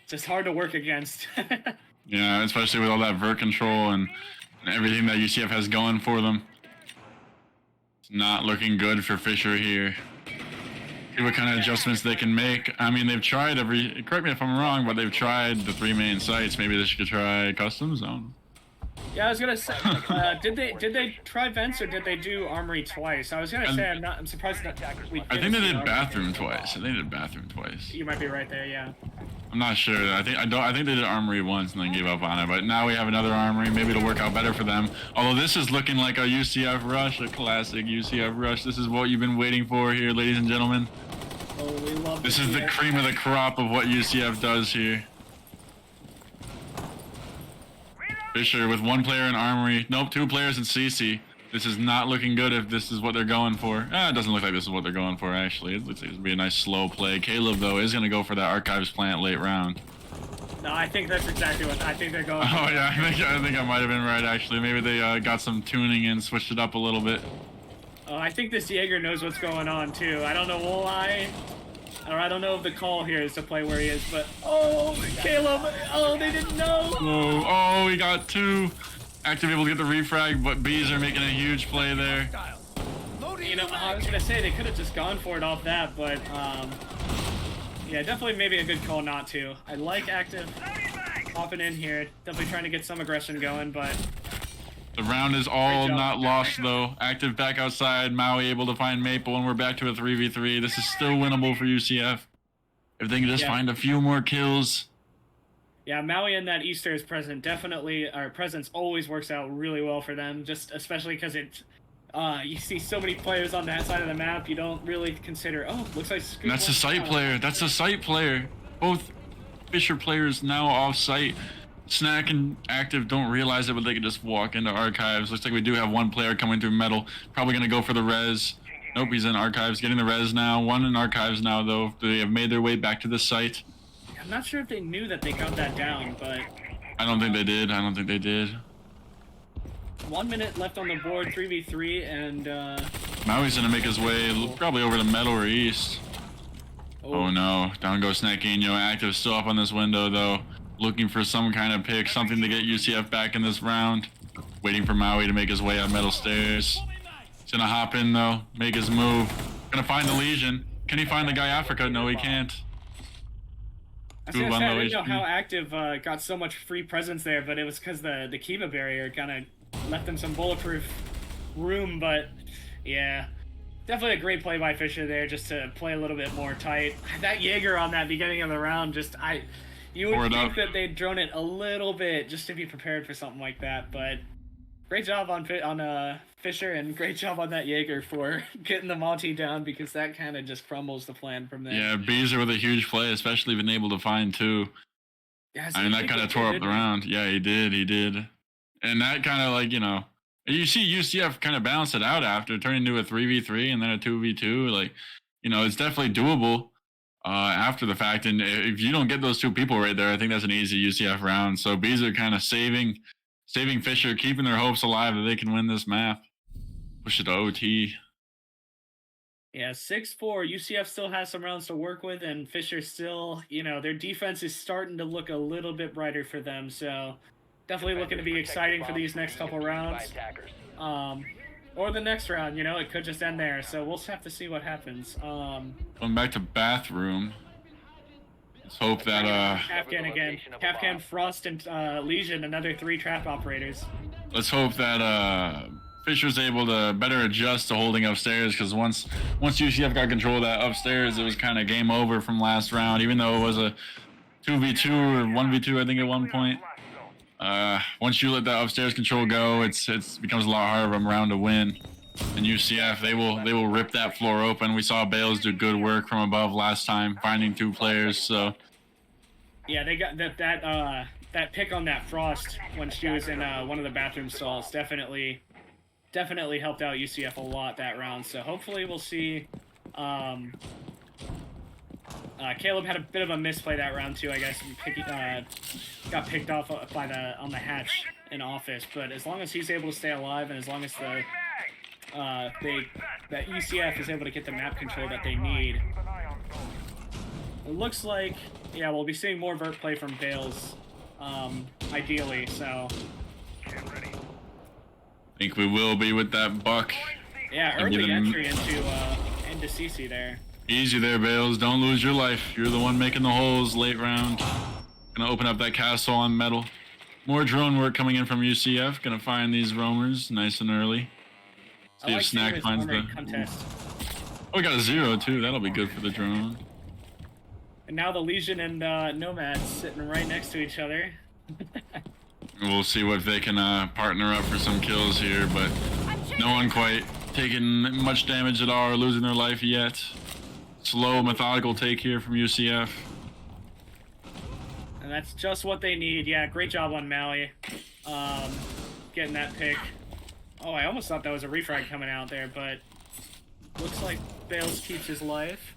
Just hard to work against. yeah, especially with all that vert control and everything that UCF has going for them. It's not looking good for Fisher here. See what kind of adjustments they can make. I mean, they've tried correct me if I'm wrong, but they've tried the 3 main sites. Maybe they should try custom zone. Yeah, I was gonna say, did they try vents or did they do armory twice? I was gonna say I'm surprised that we. I think they finished did the bathroom armory twice. I think they did bathroom twice. You might be right there, yeah. I'm not sure. I think they did armory once and then gave up on it. But now we have another armory. Maybe it'll work out better for them. Although this is looking like a UCF rush, a classic UCF rush. This is what you've been waiting for here, ladies and gentlemen. Oh, we love This is the cream of the crop of what UCF does here. Fisher with 1 player in armory. Nope, 2 players in CC. This is not looking good if this is what they're going for. It doesn't look like this is what they're going for, actually. It looks like it's going to be a nice slow play. Caleb, though, is going to go for that archives plant late round. No, I think that's exactly what I think they're going. Oh, yeah, I think I might have been right, actually. Maybe they got some tuning in, switched it up a little bit. Oh, I think this Jaeger knows what's going on too. I don't know why, or I don't know if the call here is to play where he is, but oh, Caleb! Oh, they didn't know. Oh, he got 2. Active able to get the refrag, but Bees are making a huge play there. You know, I was gonna say they could have just gone for it off that, but yeah, definitely maybe a good call not to. I like Active hopping in here, definitely trying to get some aggression going, but The round is all Great job. not lost, though. Active back outside. Maui able to find Maple, and we're back to a 3v3. This is still winnable for UCF. If they can just find a few more kills. yeah, Maui and that Easter is present. Definitely, our presence always works out really well for them, just especially because it, you see so many players on that side of the map, you don't really consider, oh, looks like And that's a site player. That's a site player. Both Fisher players now off site. Snack and Active don't realize it, but they can just walk into archives. Looks like we do have 1 player coming through metal. Probably going to go for the res. Nope, he's in archives, getting the res now. 1 in archives now, though. They have made their way back to the site. I'm not sure if they knew that they got that down, but I don't think they did. 1 minute left on the board, 3v3, and Maui's going to make his way probably over to metal or east. Oh no, down goes Snackinho. Active still up on this window, though. Looking for some kind of pick, something to get UCF back in this round. Waiting for Maui to make his way up metal stairs. He's gonna hop in though, make his move. Gonna find the Legion. Can he find the guy Africa? No, he can't. I was gonna say, I didn't know HP. how Active got so much free presence there, but it was because the Kiva barrier kind of left them some bulletproof room. But yeah, definitely a great play by Fisher there, just to play a little bit more tight. That Jaeger on that beginning of the round, you would think that they'd drone it a little bit just to be prepared for something like that. But great job on Fisher, and great job on that Jaeger for getting the Monty down, because that kind of just crumbles the plan from there. Yeah, Beezer with a huge play, especially been able to find two. Yeah, I mean, that kind of tore up the round. Yeah, he did. And that kind of, like, you know, you see UCF kind of balance it out after, turn into a 3v3 and then a 2v2. Like, you know, it's definitely doable after the fact. And if you don't get those two people right there, I think that's an easy UCF round. So Beezer kind of saving Fisher, keeping their hopes alive that they can win this map. Push it to OT. Yeah, 6-4. UCF still has some rounds to work with, and Fisher still, you know, their defense is starting to look a little bit brighter for them. So definitely looking to be exciting for these next couple rounds. Or the next round, you know, it could just end there. So we'll have to see what happens. Going back to bathroom. Let's hope that Afghan again. Afghan, Frost, and Legion, another 3 trap operators. Let's hope that Fisher's able to better adjust to holding upstairs, because once UCF got control of that upstairs, it was kind of game over from last round, even though it was a 2v2 or 1v2, I think, at one point. Once you let that upstairs control go, it becomes a lot harder of a round to win. And UCF, they will rip that floor open. We saw Bales do good work from above last time, finding 2 players. So yeah, they got that pick on that Frost when she was in one of the bathroom stalls definitely helped out UCF a lot that round. So hopefully we'll see. Caleb had a bit of a misplay that round too, I guess. Got picked off on the hatch in office. But as long as he's able to stay alive, and as long as that UCF is able to get the map control that they need, it looks like, yeah, we'll be seeing more vert play from Bales, ideally. So I think we will be with that buck. yeah, early entry into CC there. Easy there, Bales. Don't lose your life. You're the one making the holes late round. Gonna open up that castle on metal. More drone work coming in from UCF. Gonna find these roamers nice and early. See if Snack finds the contest. Oh, we got a 0 too. That'll be good for the drone. And now the Legion and Nomads sitting right next to each other. We'll see what they can partner up for some kills here, but no one quite taking much damage at all or losing their life yet. Slow, methodical take here from UCF. And that's just what they need. Yeah, great job on Maui. Getting that pick. Oh, I almost thought that was a refrag coming out there, but looks like Bales keeps his life.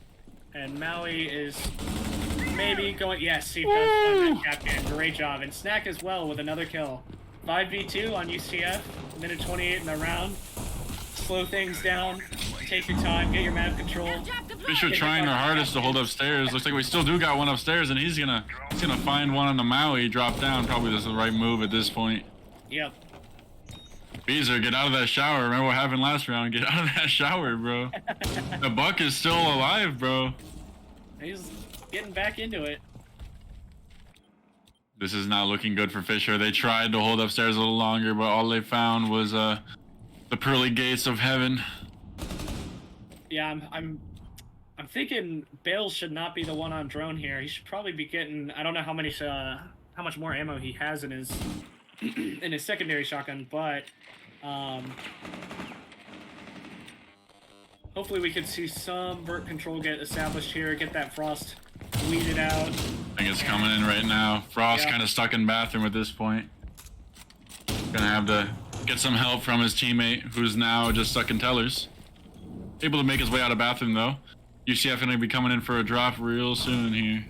And Maui is maybe going... Yes, he does find that captain. Great job. And Snack as well with another kill. 5v2 on UCF. Minute 28 in the round. Slow things down. Take your time. Get your map control. Fisher trying their hardest to hold upstairs. Looks like we still do got one upstairs, and he's gonna find one on the Maui. Drop down. Probably just the right move at this point. Yep. Beezer, get out of that shower. Remember what happened last round? Get out of that shower, bro. The buck is still alive, bro. He's getting back into it. This is not looking good for Fisher. They tried to hold upstairs a little longer, but all they found was the pearly gates of heaven. Yeah, I'm thinking Bales should not be the one on drone here. He should probably be getting... I don't know how much more ammo he has in his in his secondary shotgun, but hopefully we could see some vert control get established here, get that Frost weeded out. I think it's coming in right now. Frost kind of stuck in bathroom at this point. Gonna have to get some help from his teammate, who's now just stuck in tellers. Able to make his way out of bathroom though. UCF gonna be coming in for a drop real soon here.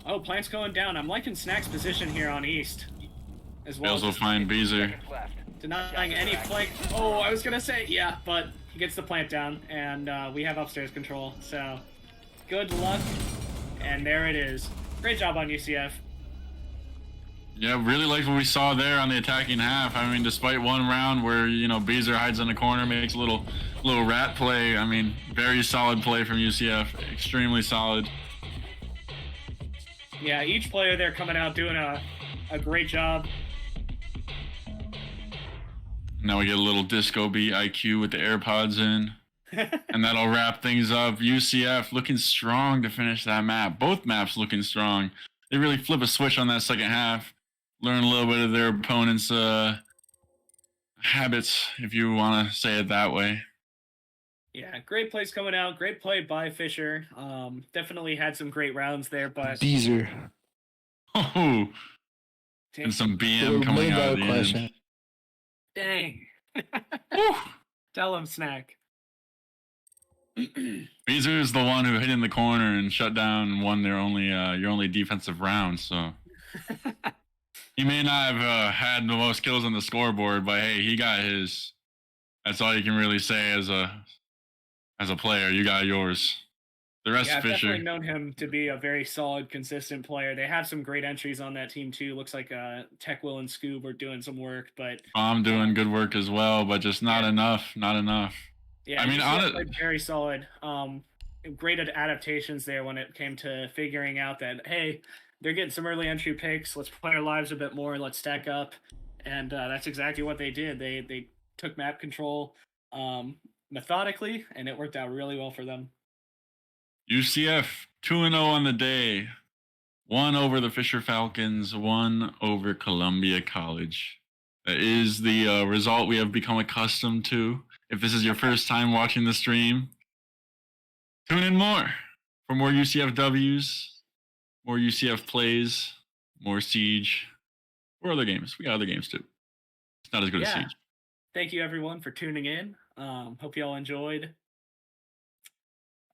Oh, plant's going down. I'm liking Snack's position here on East as well. Bales will find Beezer. Denying any flank. Oh, I was gonna say, yeah, but he gets the plant down, and we have upstairs control, so good luck. And there it is. Great job on UCF. Yeah, really liked what we saw there on the attacking half. I mean, despite one round where, you know, Beezer hides in the corner, makes a little rat play. I mean, very solid play from UCF. Extremely solid. Yeah, each player there coming out doing a great job. Now we get a little disco beat IQ with the AirPods in. And that'll wrap things up. UCF looking strong to finish that map. Both maps looking strong. They really flip a switch on that second half. Learn a little bit of their opponent's habits, if you want to say it that way. Yeah, great plays coming out. Great play by Fisher. Definitely had some great rounds there, but Beezer. Oh, and some BM coming out of the question. Dang. Tell him, Snack. Beezer is the one who hit in the corner and shut down and won their only your only defensive round. So he may not have had the most kills on the scoreboard, but hey, he got his. That's all you can really say as a player. You got yours. The rest, yeah, I've Fisher. definitely known him to be a very solid, consistent player. They have some great entries on that team too. Looks like Tech Will and Scoob are doing some work, but I'm doing good work as well, but just not enough. Not enough. Yeah, I mean, played very solid. Great adaptations there when it came to figuring out that, hey, they're getting some early entry picks. Let's play our lives a bit more. Let's stack up, and that's exactly what they did. They took map control methodically, and it worked out really well for them. UCF 2-0 on the day. 1 over the Fisher Falcons, 1 over Columbia College. That is the result we have become accustomed to. If this is your first time watching the stream, tune in more for more UCF W's, more UCF plays, more Siege, or other games. We got other games too. It's not as good as Siege. Thank you everyone for tuning in. Hope you all enjoyed.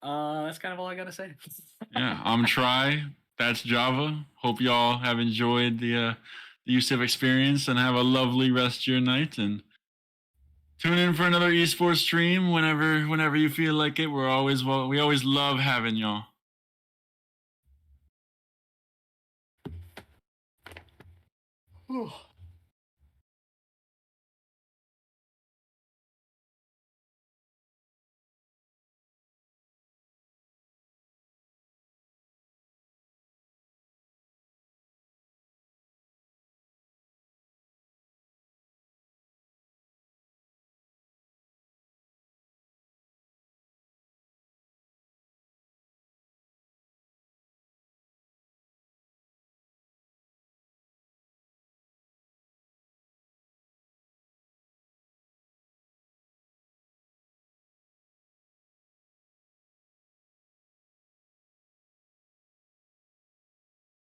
That's kind of all I gotta say. Yeah, I'm Try. That's Java. Hope you all have enjoyed the UCF experience and have a lovely rest of your night. And tune in for another esports stream whenever you feel like it. We always love having y'all. Whew.